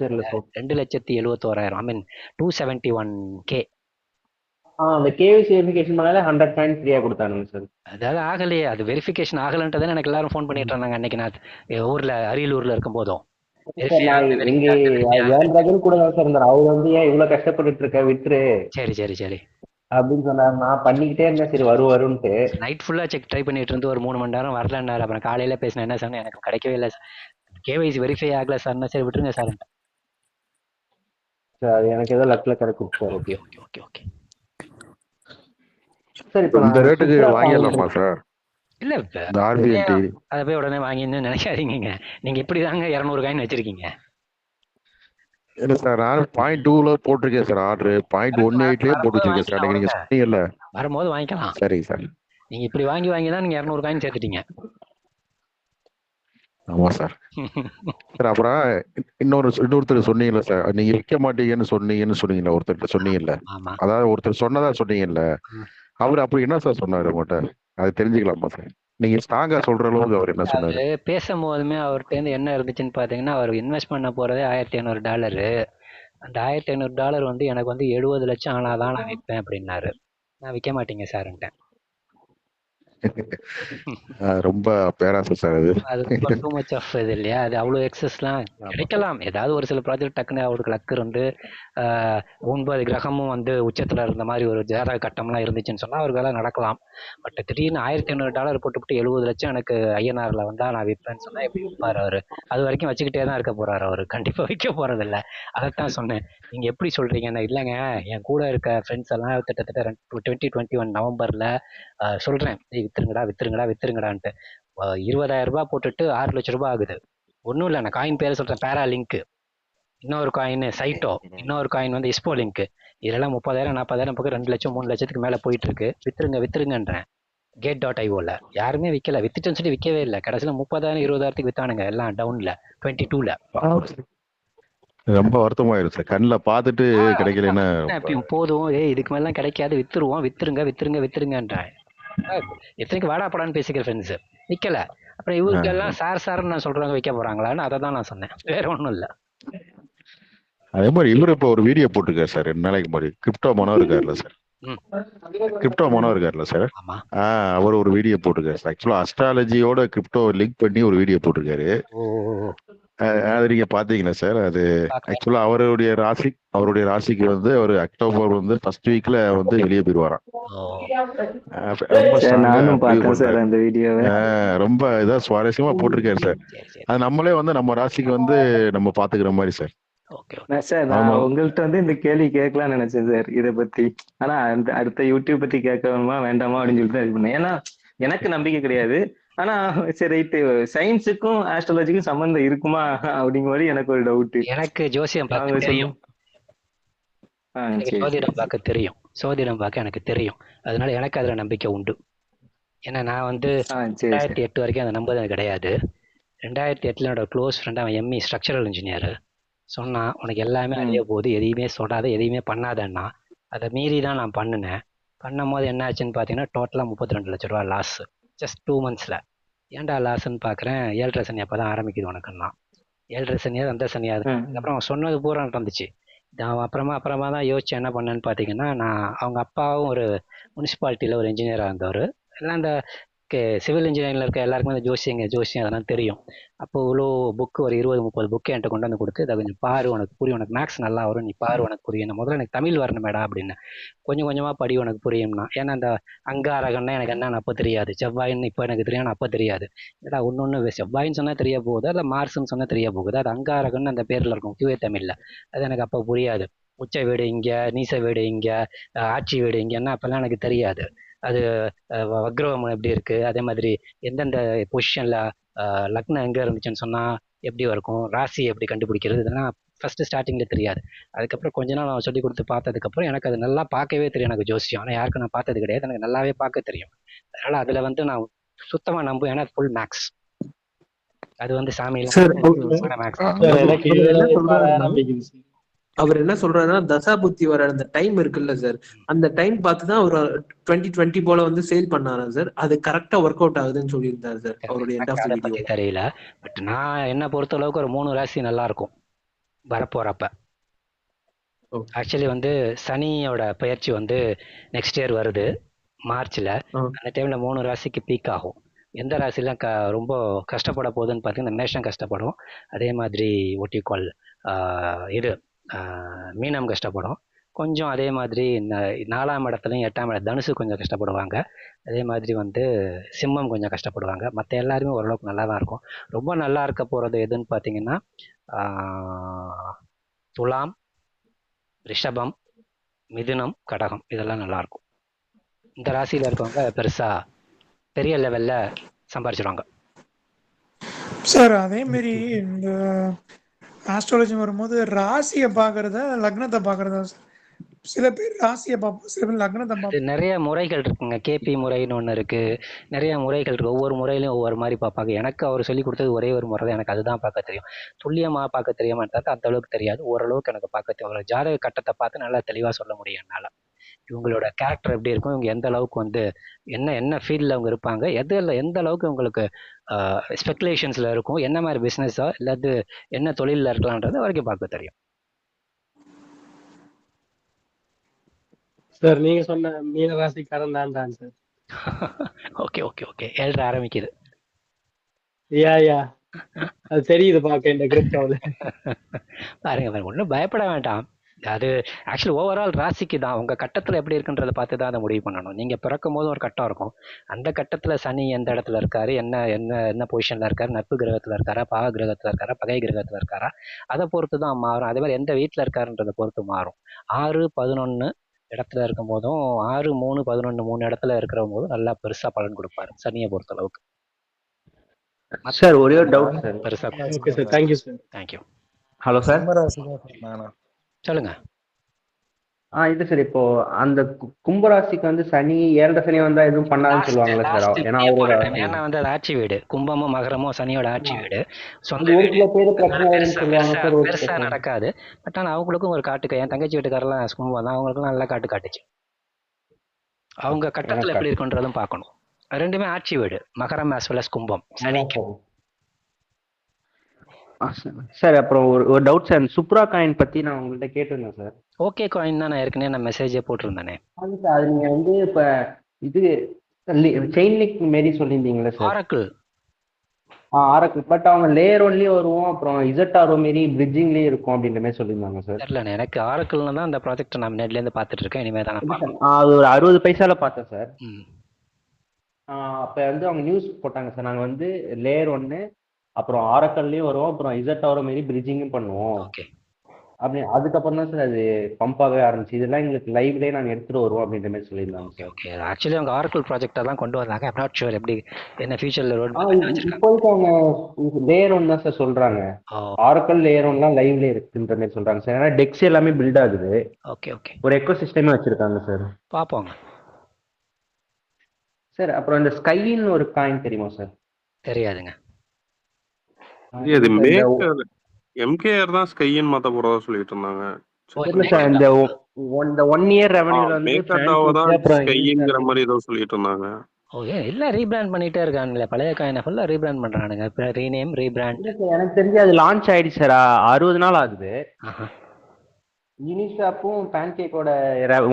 [SPEAKER 1] 2,71,000, ஐ மீன் 271K.
[SPEAKER 2] அந்த கேஒய்சி வெரிஃபிகேஷன் பண்ணால 100 பாயிண்ட் ஃப்ரீயா கொடுத்தானுங்க சார்.
[SPEAKER 1] அதாவது ஆகலையே, அது வெரிஃபிகேஷன் ஆகலன்றதை எனக்கு எல்லாரும் ஃபோன் பண்ணிட்டு இருந்தாங்க அன்னைக்கு. நான் ஊர்ல அரியலூர்ல இருக்கும் போதும்
[SPEAKER 2] எங்க ஏன் கூட தான் சார் இருந்தார். அவர் வந்து ஏன் இவ்வளவு கஷ்டப்பட்டு இருக்க, விட்டுரு.
[SPEAKER 1] சரி
[SPEAKER 2] அப்படின்னு சொன்னார். நான் பண்ணிக்கிட்டே இருந்தேன், சரி வரும்ட்டு.
[SPEAKER 1] நைட் ஃபுல்லா ட்ரை பண்ணிட்டு இருந்து ஒரு 3 மணி நேரம் வரலன்னாரு. அப்புறம் காலையில பேசினேன், என்ன சொன்னேன், எனக்கு கிடைக்கவே இல்லை, கேஒய்சி வெரிஃபை ஆகல சார். சரி விட்டுருங்க சார்.
[SPEAKER 2] சார் எனக்கு ஏதோ லக்ல கிடைக்கும் சார்.
[SPEAKER 1] ஓகே
[SPEAKER 2] சார், இப்போ
[SPEAKER 8] இந்த ரேட்டுக்கு வாங்கிடலாமா சார்?
[SPEAKER 1] இல்ல அதை போய் உடனே வாங்கின்னு நினைக்காதீங்க. நீங்க இப்படிதாங்க 200 காயின் வச்சிருக்கீங்க.
[SPEAKER 8] இல்ல சார், நான் 0.2ல போட்டிருக்கேன் சார். ஆர்டர் 0.18லயே போட்டு வச்சிருக்கேன் சார். நீங்க சொன்னீங்கல்ல
[SPEAKER 1] வரும்போது வாங்கிக்கலாம்.
[SPEAKER 8] சரி சார்.
[SPEAKER 1] நீங்க இப்படி வாங்கி தான் நீங்க 200 காயின் சேர்த்துட்டீங்க.
[SPEAKER 8] ஆமா சார். சார் அப்புறம் இன்னொருத்தர் சொன்னீங்கல்ல சார், நீங்க விற்க மாட்டீங்கன்னு சொன்னீங்கல்ல, ஒருத்தர் சொன்னீங்கல்ல, அதாவது ஒருத்தர் சொன்னதா சொன்னீங்கல்ல, அவர் அப்படி என்ன சார் சொன்னாரு உங்கள்கிட்ட, அது தெரிஞ்சுக்கலாமா சார்? நீங்க ஸ்ட்ராங்கா சொல்ற அளவுக்கு அவர் என்ன சொன்னாரு?
[SPEAKER 1] பேசும்போதுமே அவர்கிட்ட இருந்து என்ன இருந்துச்சுன்னு பாத்தீங்கன்னா, அவர் இன்வெஸ்ட் பண்ண போறதே $1,500. அந்த $1,500 வந்து எனக்கு வந்து 70 லட்சம் ஆனாதான் நான் விற்பேன் அப்படின்னாரு. நான் விற்க மாட்டீங்க சார்ன்ட்டேன்.
[SPEAKER 8] ரொம்ப பேராசை சார் அது.
[SPEAKER 1] அது டூ மச் ஆஃப் இது இல்லையா? அது அவ்வளோ எக்ஸஸ்லாம் கிடைக்கலாம். ஏதாவது ஒரு சில ப்ராஜெக்ட் டக்குன்னு அவருக்கு லக் இருந்து 9 கிரகமும் வந்து உச்சத்துல இருந்த மாதிரி ஒரு ஜாதக கட்டம்லாம் இருந்துச்சுன்னு சொன்னா அவருக்கு வேலை நடக்கலாம். பட் திடீர்னு $1,500 போட்டுவிட்டு 70 லட்சம் எனக்கு ஐஎன்ஆர்ல வந்தா நான் விற்பேன்னு சொன்னா எப்படி விற்பாரு அவரு? அது வரைக்கும் வச்சுக்கிட்டே தான் இருக்க போறாரு அவரு. கண்டிப்பா விற்க போறது இல்லை. அதைத்தான் சொன்னேன். நீங்க எப்படி சொல்றீங்கன்னா, இல்லைங்க என் கூட இருக்க ஃப்ரெண்ட்ஸ் எல்லாம் கிட்டத்தட்ட 2021 நவம்பர்ல சொல்றேன், வித்துருங்கடான்ட்டு 20,000 ரூபாய் போட்டுட்டு 6 லட்சம் ரூபாய் ஆகுது. ஒன்றும் இல்லை, நான் காயின் பேரை சொல்றேன், பேரா லிங்க், இன்னொரு காயின் சைட்டோ, இன்னொரு காயின் வந்து இஸ்போ லிங்க். இதெல்லாம் 30,000 40,000 பக்கம் 2 லட்சம் 3 லட்சத்துக்கு மேல போயிட்டு இருக்கு. வித்துருங்கன்றேன். Gate.ioல யாருமே விற்கல. வித்துட்டேன்னு சொல்லி விற்கவே இல்லை. கடைசியில் 30,000 20,000 வித்தானுங்க, எல்லாம் டவுன்ல 22ல.
[SPEAKER 8] ரொம்ப வருத்தமாயிரும் சார். கண்ணில் பார்த்துட்டு கிடைக்கலன்னா
[SPEAKER 1] போதும், இதுக்கு மேலாம் கிடைக்காது, வித்துருவோம், வித்துருங்கன்றான். எத்தனைக்கு வாடா படான்னு பேசிக்கிற ஃப்ரெண்ட்ஸ் விற்கல. அப்புறம் இவருக்கு எல்லாம் சார்னு நான் சொல்றாங்க, விற்க போறாங்களான்னு அதை தான் நான் சொன்னேன், வேற ஒன்றும் இல்லை.
[SPEAKER 8] அதே மாதிரி இவரு இப்போ ஒரு வீடியோ போட்டிருக்காரு சார் 2 நாளைக்கு முன்னாடி. கிரிப்டோ மனோ இருக்காருல்ல சார், கிரிப்டோ மனோ இருக்காருல்ல சார், அவர் ஒரு வீடியோ போட்டிருக்காரு சார். ஆக்சுவலா அஸ்ட்ராலஜியோட கிரிப்டோ லிங்க் பண்ணி ஒரு வீடியோ போட்டிருக்காரு. அது நீங்க பாத்தீங்களா சார்? அது ஆக்சுவலா அவருடைய ராசிக்கு வந்து ஒரு அக்டோபர் வந்து ஃபர்ஸ்ட் வீக்ல வந்து வெளியே போயிருவாராம். ரொம்ப இதா சுவாரஸ்யமா போட்டிருக்காரு சார். அது நம்மளே வந்து நம்ம ராசிக்கு வந்து நம்ம பாத்துக்கிற மாதிரி சார்.
[SPEAKER 21] சார் நான் உங்கள்கிட்ட வந்து இந்த கேள்வி கேட்கலாம்னு நினைச்சேன் சார் இதை பத்தி. ஆனா அடுத்த யூடியூப் பத்தி கேட்கணுமா வேண்டாமா அப்படின்னு சொல்லிட்டு தான் இது பண்ணேன். ஏன்னா எனக்கு நம்பிக்கை கிடையாது. ஆனா சரி ரைட்டு, சயின்ஸுக்கும் ஆஸ்ட்ராலஜிக்கும் சம்பந்தம் இருக்குமா அப்படிங்கிற மாதிரி எனக்கு ஒரு டவுட்.
[SPEAKER 1] எனக்கு ஜோசியம் பார்க்க தெரியும், சோதிடம் பார்க்க தெரியும், சோதிடம் பார்க்க எனக்கு தெரியும். அதனால எனக்கு அதுல நம்பிக்கை உண்டு. ஏன்னா நான் வந்து 2008 வரைக்கும் அதை நம்புறது கிடையாது. 2008 என்னோட க்ளோஸ் ஃப்ரெண்ட், அவன் எம்இ ஸ்ட்ரக்சரல் இன்ஜினியர். சொன்னா உனக்கு எல்லாமே அழிய போகுது, எதையுமே சொல்லாத, எதையுமே பண்ணாதன்னா. அதை மீறி தான் நான் பண்ணினேன். பண்ணும் போது என்ன ஆச்சுன்னு பார்த்தீங்கன்னா டோட்டலாக 32 லட்ச ரூபா லாஸ் ஜஸ்ட் 2 months. ஏன்டா லாஸ்ன்னு பார்க்குறேன், 7.5 சனி அப்போ தான் ஆரம்பிக்குது உனக்குன்னா. 7.5 சனியாது அந்த சனியாது. அதுக்கப்புறம் அவன் சொன்னது பூரா நடந்துச்சு. நான் அப்புறமா தான் யோசிச்சு என்ன பண்ணேன்னு பார்த்தீங்கன்னா, நான் அவங்க அப்பாவும் ஒரு முனிசிபாலிட்டியில் ஒரு இன்ஜினியராக இருந்தவர். எல்லாம் இந்த சிவில் இன்ஜினியரிங்ல இருக்க எல்லாருக்குமே அந்த ஜோசியம் அதெல்லாம் தெரியும். அப்போ இவ்வளோ புக்கு, ஒரு 20-30 புக்கு என்கிட்ட கொண்டு வந்து கொடுத்து, அதை கொஞ்சம் பாரு, உனக்கு புரியும், உனக்கு மேக்ஸ் நல்லா வரும், நீ பாரு, உனக்கு புரியும். முதல்ல எனக்கு தமிழ் வரணுமேடா அப்படின்னு. கொஞ்சம் கொஞ்சமாக படி, உனக்கு புரியும்னா. ஏன்னா அந்த அங்காரகன்னா எனக்கு என்னன்னு அப்போ தெரியாது, செவ்வாயின்னு இப்போ எனக்கு தெரியும், அப்போ தெரியாது. ஏடா ஒன்று செவ்வாயின்னு சொன்னால் தெரிய போகுது, இல்லை மார்ஸ்ன்னு சொன்னால் தெரிய போகுது, அது அங்காரகன்னு அந்த பேரில் இருக்கும் தூய தமிழில். அது எனக்கு அப்போ புரியாது. உச்ச வீடு இங்கே, நீச வீடு இங்கே, ஆட்சி வீடு இங்கேன்னா அப்போல்லாம் எனக்கு தெரியாது. அது வக்ரவம் எப்படி இருக்கு, அதே மாதிரி எந்தெந்த பொசிஷன்ல லக்னம் எங்க இருந்துச்சுன்னு சொன்னா எப்படி இருக்கும், ராசி எப்படி கண்டுபிடிக்கிறது, இதெல்லாம் ஃபர்ஸ்ட் ஸ்டார்டிங்ல தெரியாது. அதுக்கப்புறம் கொஞ்ச நாள் அவன் சொல்லி கொடுத்து பார்த்ததுக்கப்புறம் எனக்கு அது நல்லா பார்க்கவே தெரியும், எனக்கு ஜோசியம். ஆனால் யாருக்கும் நான் பார்த்தது கிடையாது, எனக்கு நல்லாவே பார்க்க தெரியும். அதனால அதுல வந்து நான் சுத்தமா நம்புவேன். ஏன்னா ஃபுல் மேக்ஸ். அது வந்து
[SPEAKER 6] அவர் என்ன சொல்றாருன்னா, தசா புத்தி வர அந்த டைம் இருக்குல்ல சார், அந்த டைம் பார்த்துதான் அவர் 2020 போல வந்து சேல் பண்ணாரா சார். அது கரெக்டா ஒர்க் அவுட் ஆகுதுன்னு சொல்லியிருந்தாரு சார் அவருடைய எண்ட் ஆஃப் தி வீடியோ.
[SPEAKER 1] தெரியல, பட் நான் என்ன பொறுத்த அளவுக்கு ஒரு 3 ராசி நல்லா இருக்கும் வரப்போறப்ப. ஆக்சுவலி வந்து சனியோட பயிற்சி வந்து நெக்ஸ்ட் இயர் வருது மார்ச்ல. அந்த டைம்ல 3 ராசிக்கு பீக் ஆகும். எந்த ராசிலாம் ரொம்ப கஷ்டப்பட போகுதுன்னு பார்த்தீங்கன்னா மேஷம் கஷ்டப்படும். அதே மாதிரி ஒட்டிக்கோள் இது மீனம் கஷ்டப்படும் கொஞ்சம். அதே மாதிரி 4ஆம் இடத்துலையும் 8ஆம் இடம் தனுசு கொஞ்சம் கஷ்டப்படுவாங்க. அதே மாதிரி வந்து சிம்மம் கொஞ்சம் கஷ்டப்படுவாங்க. மற்ற எல்லாருமே ஓரளவுக்கு நல்லா தான் இருக்கும். ரொம்ப நல்லா இருக்க போகிறது எதுன்னு பார்த்தீங்கன்னா துலாம், ரிஷபம், மிதுனம், கடகம், இதெல்லாம் நல்லா இருக்கும். இந்த ராசியில் இருக்கவங்க பெரிய லெவலில் சம்பாரிச்சிருவாங்க
[SPEAKER 10] சார். அதே மாதிரி இந்த ஆஸ்ட்ராலஜி வரும்போது ராசியை பார்க்கறதா லக்னத்தை பார்க்கறதா சார்? சில பேர் ராசியை பார்ப்போம், சில பேர் லக்னத்தை பார்ப்போம்.
[SPEAKER 1] நிறைய முறைகள் இருக்குங்க. கேபி முறைன்னு ஒன்று இருக்கு, நிறைய முறைகள் இருக்கு. ஒவ்வொரு முறையிலையும் ஒவ்வொரு மாதிரி பார்ப்பாங்க. எனக்கு அவர் சொல்லி கொடுத்தது ஒரே ஒரு முறை தான், எனக்கு அதுதான் பார்க்க தெரியும். துல்லியமாக பார்க்க தெரியாம அந்த அளவுக்கு தெரியாது, ஓரளவுக்கு எனக்கு பார்க்க தெரியும். ஒரு ஜாதக கட்டத்தை பார்த்து நல்லா தெளிவாக சொல்ல முடியும் என்னால். இவங்களோட கேரக்டர் எப்படி இருக்கும், இவங்க எந்த அளவுக்கு வந்து என்ன ஃபீல்டில் அவங்க இருப்பாங்க, எந்த அளவுக்கு உங்களுக்கு ஸ்பெகுலேஷன்ஸில் இருக்கும், என்ன மாதிரி பிஸ்னஸோ இல்லாது என்ன தொழிலில் இருக்கலான்றது வரைக்கும் பார்க்க தெரியும்.
[SPEAKER 3] சார் நீங்க சொன்ன மீன ராசிக்காரன் தான் சார்.
[SPEAKER 1] ஓகே ஓகே ஓகே 7 ஆரம்பிக்குது.
[SPEAKER 3] யா அது தெரியுது பார்க்க இந்த கிரிப்டோவில்.
[SPEAKER 1] பாருங்க ஒன்றும் பயப்பட வேண்டாம். அது ஆக்சுவலி ஓவரால் ராசிக்கு தான். உங்கள் கட்டத்தில் எப்படி இருக்குன்றதை பார்த்து தான் அதை முடிவு பண்ணணும். நீங்கள் பிறக்கும் போது ஒரு கட்டம் இருக்கும். அந்த கட்டத்தில் சனி எந்த இடத்துல இருக்காரு, என்ன பொசிஷனில் இருக்காரு, நட்பு கிரகத்தில் இருக்காரா, பாவ கிரகத்தில் இருக்காரா, பகை கிரகத்தில் இருக்காரா, அதை பொறுத்து தான் மாறும். அதே மாதிரி எந்த வீட்டில் இருக்காருன்றதை பொறுத்து மாறும். 6, 11 இடத்துல இருக்கும் போதும் 6, 3, 11 3 இடத்துல இருக்கிற போதும் நல்லா பெருசாக பலன் கொடுப்பாரு சனியை பொறுத்த அளவுக்கு.
[SPEAKER 2] சார் ஒரே ஒரு டவுட் சார்.
[SPEAKER 1] பெருசா.
[SPEAKER 3] Okay sir, thank you sir.
[SPEAKER 1] Thank you.
[SPEAKER 2] Hello sir,
[SPEAKER 1] சொல்லுங்க.
[SPEAKER 2] இல்ல சார், இப்போ அந்த கும்பராசிக்கு வந்து சனி 7 சனி வந்தா எதுவும் பண்ணாதுன்னு சொல்லுவாங்கல்ல சார். ஏன்னா அவரோட
[SPEAKER 1] ஏன்னா வந்து அது ஆட்சி வீடு, கும்பமும் மகரமும் சனியோட ஆட்சி வீடு. சொந்த
[SPEAKER 2] ஒரு
[SPEAKER 1] வீடு
[SPEAKER 2] சில பேர் பிரச்சனை வரும்னு சொல்லுவாங்க சார். ஒரு
[SPEAKER 1] பெருசா நடக்காது. பட் ஆனா அவங்களுக்கும் ஒரு காட்டுக்கு, என் தங்கச்சி வீட்டுக்காரெல்லாம் கும்பம் தான், அவங்களுக்கும் நல்லா காட்டு காட்டுச்சு. அவங்க கட்டத்துல எப்படி இருக்குன்றதும் பார்க்கணும். ரெண்டுமே ஆட்சி வீடு, மகரம் as well as கும்பம் சனிக்கு.
[SPEAKER 2] சார் அப்புறம் ஒரு டவுட் சார், சுப்ரா காயின் பத்தி நான் உங்கள்கிட்ட கேட்டிருந்தேன் சார்.
[SPEAKER 1] ஓகே காயின் தான், நான் ஏற்கனவே நான் மெசேஜே போட்டிருந்தேனே.
[SPEAKER 2] அது நீங்க வந்து இப்ப இது செயின் லிங்க் மாரி சொல்லியிருந்தீங்களா சார்?
[SPEAKER 1] ஆரக்கிள்.
[SPEAKER 2] ஆரக்கிள். பட் அவங்க லேயர் ஒன்லயே வருவோம், அப்புறம் இசட்டாரோ மாரி பிரிட்ஜிங்லயே இருக்கும் அப்படின்ற மாதிரி சொல்லியிருந்தாங்க சார்.
[SPEAKER 1] தெரியல, எனக்கு ஆரக்கிள்னு தான் அந்த ப்ராஜெக்ட் நான் நெட்ல இருந்து பார்த்துட்டு இருக்கேன். இனிமே தான்
[SPEAKER 2] அது ஒரு 60 பைசால பார்த்தேன் சார். அப்ப வந்து அவங்க நியூஸ் போட்டாங்க சார், நாங்க வந்து லேயர் 1 அப்புறம் ஆரக்கல்லையும் வருவோம், அப்புறம் இசட்டாரோ மாரி பிரிட்ஜிங்கும் பண்ணுவோம் அப்படி. அதுக்கப்புறம் தான் சார் அது பம்ப் ஆகவே ஆரம்பிச்சு. இதெல்லாம் எங்களுக்கு லைவ்லயே நாங்க எடுத்துட்டு வருவோம் அப்படின்ற மாதிரி சொல்லியிருந்தாங்க சார்.
[SPEAKER 1] ஓகே, ஆக்சுவலி அவங்க ஆரக்கிள் ப்ராஜெக்டா தான் கொண்டு வந்தாங்க. ஐம் நாட் ஷூர் எப்படி என்ன ஃபியூச்சர்ல ரோட்
[SPEAKER 2] இப்போதைக்கு அவங்க லேயர் 1 தான் சார் சொல்றாங்க. ஆரக்கல் லேயர் 1லாம் லைவ்ல இருக்குன்ற மாதிரி சொல்றாங்க சார். ஏன்னா டெக்ஸ் எல்லாமே பில்ட் ஆகுது.
[SPEAKER 1] ஓகே ஓகே,
[SPEAKER 2] ஒரு எக்கோ சிஸ்டமே வச்சிருக்காங்க சார்.
[SPEAKER 1] பாப்போங்க
[SPEAKER 2] சார். அப்புறம் இந்த ஸ்கைன்னு ஒரு காயின் தெரியுமா சார்?
[SPEAKER 1] தெரியாதுங்க.
[SPEAKER 4] இது எம்கேஆர் தான் ஸ்கைன்னு மாத்த போறதா சொல்லிட்டு இருந்தாங்க.
[SPEAKER 2] இல்ல சார், இந்த 1 இயர் ரெவென்யூல வந்து
[SPEAKER 4] ஸ்கைங்கிற மாதிரி ஏதோ சொல்லிட்டு இருந்தாங்க.
[SPEAKER 1] ஓகே, இல்ல ரீபிராண்ட் பண்ணிட்டே இருக்கானுங்களே, பழைய காயினை ஃபுல்லா ரீபிராண்ட் பண்றானுங்க. Rename, rebrand.
[SPEAKER 2] எனக்கு தெரிஞ்சு அது லான்ச் ஆயிடுச்சு சார். 60 நாள் ஆகுது. யூனிஷாப்பும் பேன்கேக்கோட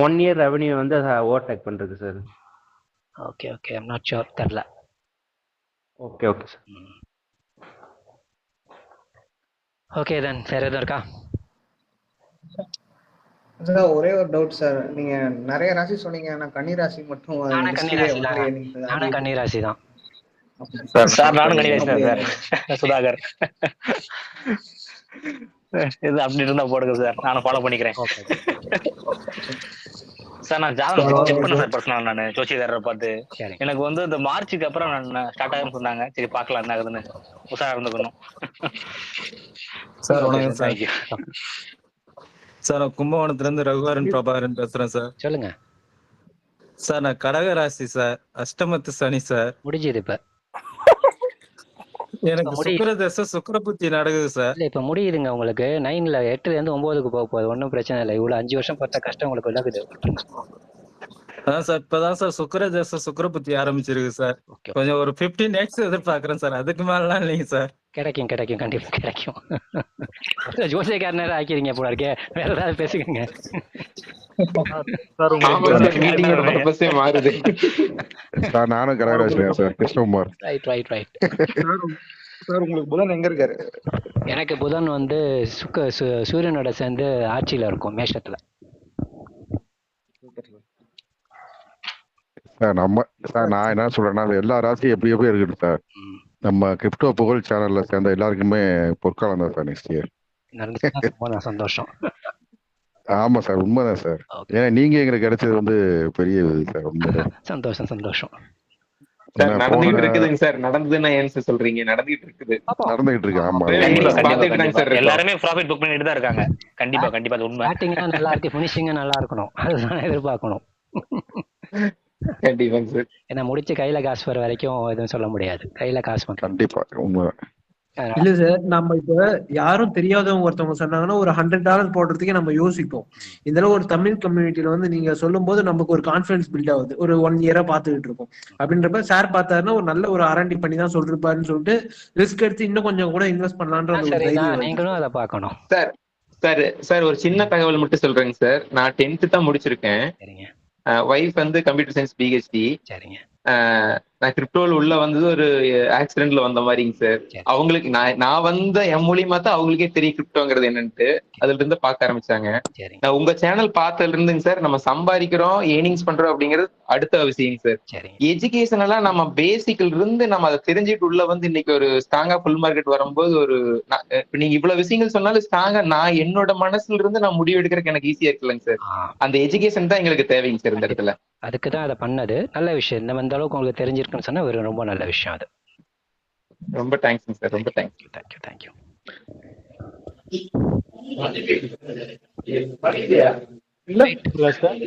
[SPEAKER 2] 1 இயர் ரெவென்யூ வந்து அதை ஓவர்டேக் பண்றது sir.
[SPEAKER 1] Okay okay, I'm not sure, தெரியல.
[SPEAKER 2] Okay okay sir.
[SPEAKER 1] Okay then வேற எதுவும் இருக்கா?
[SPEAKER 5] சார் ஒரே ஒரு டவுட் சார், நீங்க நிறைய ராசி சொன்னீங்க, நான் கன்னி ராசி மட்டும்
[SPEAKER 1] நானும் கன்னி ராசி தான்.
[SPEAKER 23] சார் நானும் கன்னி ராசி தான் சார். சுதாகர் இது அப்படி இருந்தா போடுங்க சார், நானும் ஃபாலோ பண்ணிக்கிறேன் சார். நான் ஜாதகம் செக் பண்ணேன் சார் பர்சனல், நான் ஜோசியக்காரரை பார்த்து. எனக்கு வந்து இந்த மார்ச்சுக்கு அப்புறம் நான் ஸ்டார்ட் ஆகும் சொன்னாங்க. சரி பார்க்கலாம் என்ன ஆகுதுன்னு, உஷாரா இருந்துக்கணும்
[SPEAKER 24] சார். வணக்கம் சார். சார் நான் கும்பகோணத்துல இருந்து ரகுவரன் பிரபாகரன் பேசுறேன் சார்.
[SPEAKER 1] சொல்லுங்க
[SPEAKER 24] சார். நான் கடக ராசி சார், அஷ்டமத்து சனி சார்.
[SPEAKER 1] முடிஞ்சது இப்ப.
[SPEAKER 24] எனக்கு சுக்கிர தசை சுக்கிர புத்தி நடக்குது சார்.
[SPEAKER 1] இல்ல இப்ப முடியுதுங்க உங்களுக்கு. 9ல 8ல இருந்து 9க்கு போக போகுது, ஒன்றும் பிரச்சனை இல்லை. இவ்வளவு 5 வருஷம் பட்ட கஷ்டம் உங்களுக்கு விலகுது.
[SPEAKER 24] அதான் சார், இப்பதான் சார் சுக்கிர தசை சுக்கிர புத்தி ஆரம்பிச்சிருக்கு சார். கொஞ்சம் ஒரு 15 டேஸ் எதிர்பார்க்கறேன் சார், அதுக்கு மேலாம் இல்லைங்க சார்.
[SPEAKER 1] கிடைக்கும் கிடைக்கும், கண்டிப்பா கிடைக்கும். ஜோசியக்காரனே ஆக்கிறீங்க போல இருக்கே, வேற ஏதாவது பேசுங்க
[SPEAKER 8] சார். நானும் கடகராசியா sir, Krishnakumar.
[SPEAKER 1] Right right right.
[SPEAKER 19] Sir உங்களுக்கு புதன் எங்க இருக்காரு?
[SPEAKER 1] எனக்கு புதன் வந்து சூரியனோட சேர்ந்து ஆட்சியில இருக்கும், மேஷத்துல.
[SPEAKER 8] சார் நான் என்ன சொல்றேன்னா, எல்லா ராசியும் எப்படி எப்படி இருக்குது சார். நம்ம கிரிப்டோ புகழ் சேனல்ல சேர்ந்த எல்லாருக்குமே பொற்காலம் தான் சார் நெக்ஸ்ட் இயர்.
[SPEAKER 1] சந்தோஷம்.
[SPEAKER 8] ஆமா சார், உண்மைதான் சார். ஏன்னா நீங்க எங்களுக்கு கிடைச்சது வந்து பெரிய இது சார். உண்மை
[SPEAKER 1] சந்தோஷம் சந்தோஷம்
[SPEAKER 25] சார். நடந்துகிட்டு இருக்குதுங்க சார். நடந்ததுன்னா ஏன் சொல்றீங்க? நடந்துகிட்டு இருக்குது, நடந்துகிட்டு
[SPEAKER 8] இருக்கு. ஆமா,
[SPEAKER 23] எல்லாருமே ப்ராஃபிட் புக் பண்ணிட்டு தான் இருக்காங்க. கண்டிப்பா கண்டிப்பா அது உண்மை.
[SPEAKER 1] ஸ்டார்டிங்கா நல்லா இருக்கு, ஃபினிஷிங்கா நல்லா இருக்கணும், அதுதான் எதிர்பார்க்கணும்.
[SPEAKER 25] கண்டிப்பாங்க சார்.
[SPEAKER 1] ஏன்னா முடிச்சு கையில காசு வர வரைக்கும் எதுவும் சொல்ல முடியாது. கையில காசு
[SPEAKER 8] கண்டிப்பா உண்மை.
[SPEAKER 6] இல்ல சார், நம்ம இப்ப யாரும் தெரியாதவங்க ஒருத்தவங்க சொன்னாங்கன்னா ஒரு $100 போடுறதுக்கே நம்ம யோசிப்போம். இதெல்லாம் ஒரு தமிழ் கம்யூனிட்டியில வந்து நீங்க சொல்லும் போது நமக்கு ஒரு கான்பிடன்ஸ் பில்ட் ஆகுது. ஒரு 1 இயரா பாத்துக்கிட்டு இருக்கோம் அப்படின்றப்ப சார் பார்த்தாருன்னா ஒரு நல்ல ஒரு R&D பண்ணி தான் சொல்லிருப்பாருன்னு சொல்லிட்டு ரிஸ்க் எடுத்து இன்னும் கொஞ்சம் கூட இன்வெஸ்ட் பண்ணலான்ற
[SPEAKER 1] நீங்களும் அதை பார்க்கணும்
[SPEAKER 25] சார். சார் சார் ஒரு சின்ன தகவல் மட்டும் சொல்றேங்க சார். நான் 10th தான் முடிச்சிருக்கேன். வைஃப் வந்து கம்ப்யூட்டர் சயின்ஸ் PhD.
[SPEAKER 1] சரிங்க.
[SPEAKER 25] நான் கிரிப்டோல உள்ள வந்தது ஒரு ஆக்சிடென்ட்ல வந்த மாதிரிங்க சார். அவங்களுக்கு நான் வந்த என் மூலியமா தான் அவங்களுக்கே தெரியும் கிரிப்டோங்கிறது என்னன்ட்டு. அதுல இருந்து பார்க்க ஆரம்பிச்சாங்க. நான் உங்க சேனல் பார்த்ததுல இருந்துங்க சார், நம்ம சம்பாதிக்கிறோம், ஏர்னிங்ஸ் பண்றோம் அப்படிங்கிறது அடுத்த விஷயங்க சார். எஜுகேஷன் எல்லாம் நம்ம பேசிக்ல இருந்து நம்ம அதை தெரிஞ்சுட்டு உள்ள வந்து இன்னைக்கு ஒரு ஸ்ட்ராங்கா ஃபுல் மார்க்கெட் வரும்போது ஒரு நீங்க இவ்வளவு விஷயங்கள் சொன்னாலும் ஸ்ட்ராங்கா நான் என்னோட மனசுல இருந்து நான் முடிவு எடுக்கிறதுக்கு எனக்கு ஈஸியா இருக்குல்லங்க சார். அந்த எஜுகேஷன் தான் எங்களுக்கு தேவைங்க சார் இந்த இடத்துல.
[SPEAKER 1] அதுக்குதான் அதை பண்ணது. நல்ல விஷயம். இந்த அளவுக்கு உங்களுக்கு தெரிஞ்சிருக்குன்னு சொன்னா ஒரு ரொம்ப நல்ல விஷயம் அது.
[SPEAKER 25] ரொம்ப தேங்க்ஸ் சார். ரொம்ப தேங்க்ஸ்.
[SPEAKER 1] Thank you thank you.
[SPEAKER 20] இல்ல சார்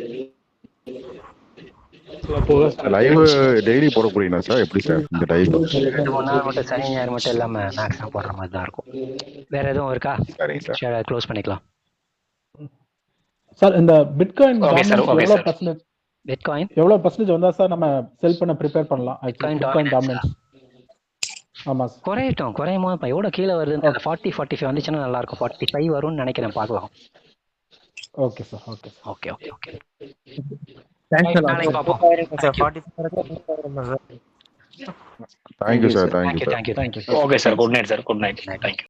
[SPEAKER 8] லைவ் டெய்லி போட போறீங்களா சார்? எப்படி சார் இந்த டைம்?
[SPEAKER 1] 2-3 நாள் மட்டும், சனி ஞாயிறு மட்டும் இல்லாம மேக்ஸிமம் போடுற மாதிரி தான் இருக்கும். வேற எதுவும் இருக்கா? சரி, க்ளோஸ் பண்ணிக்கலாம்
[SPEAKER 20] சார். இந்த பிட்காயின் எவ்வளவு பர்சன்டேஜ் வந்தா சார் நம்ம செல் பண்ண ப்ரிப்பேர் பண்ணலாம்? பிட்காயின் டாமினன்ஸ் ஆமா சார்.
[SPEAKER 1] குறையுமா? இப்போ எவ்வளவு கீழே வருது? 40-45 வந்துச்சுன்னா நல்லா இருக்கும். 45 வரும்னு நினைக்கிறேன், பார்க்கலாம்.
[SPEAKER 20] Okay sir. Okay
[SPEAKER 1] okay okay okay.
[SPEAKER 8] Thank you sir.
[SPEAKER 23] Okay sir. Good night sir. Good night. Thank you.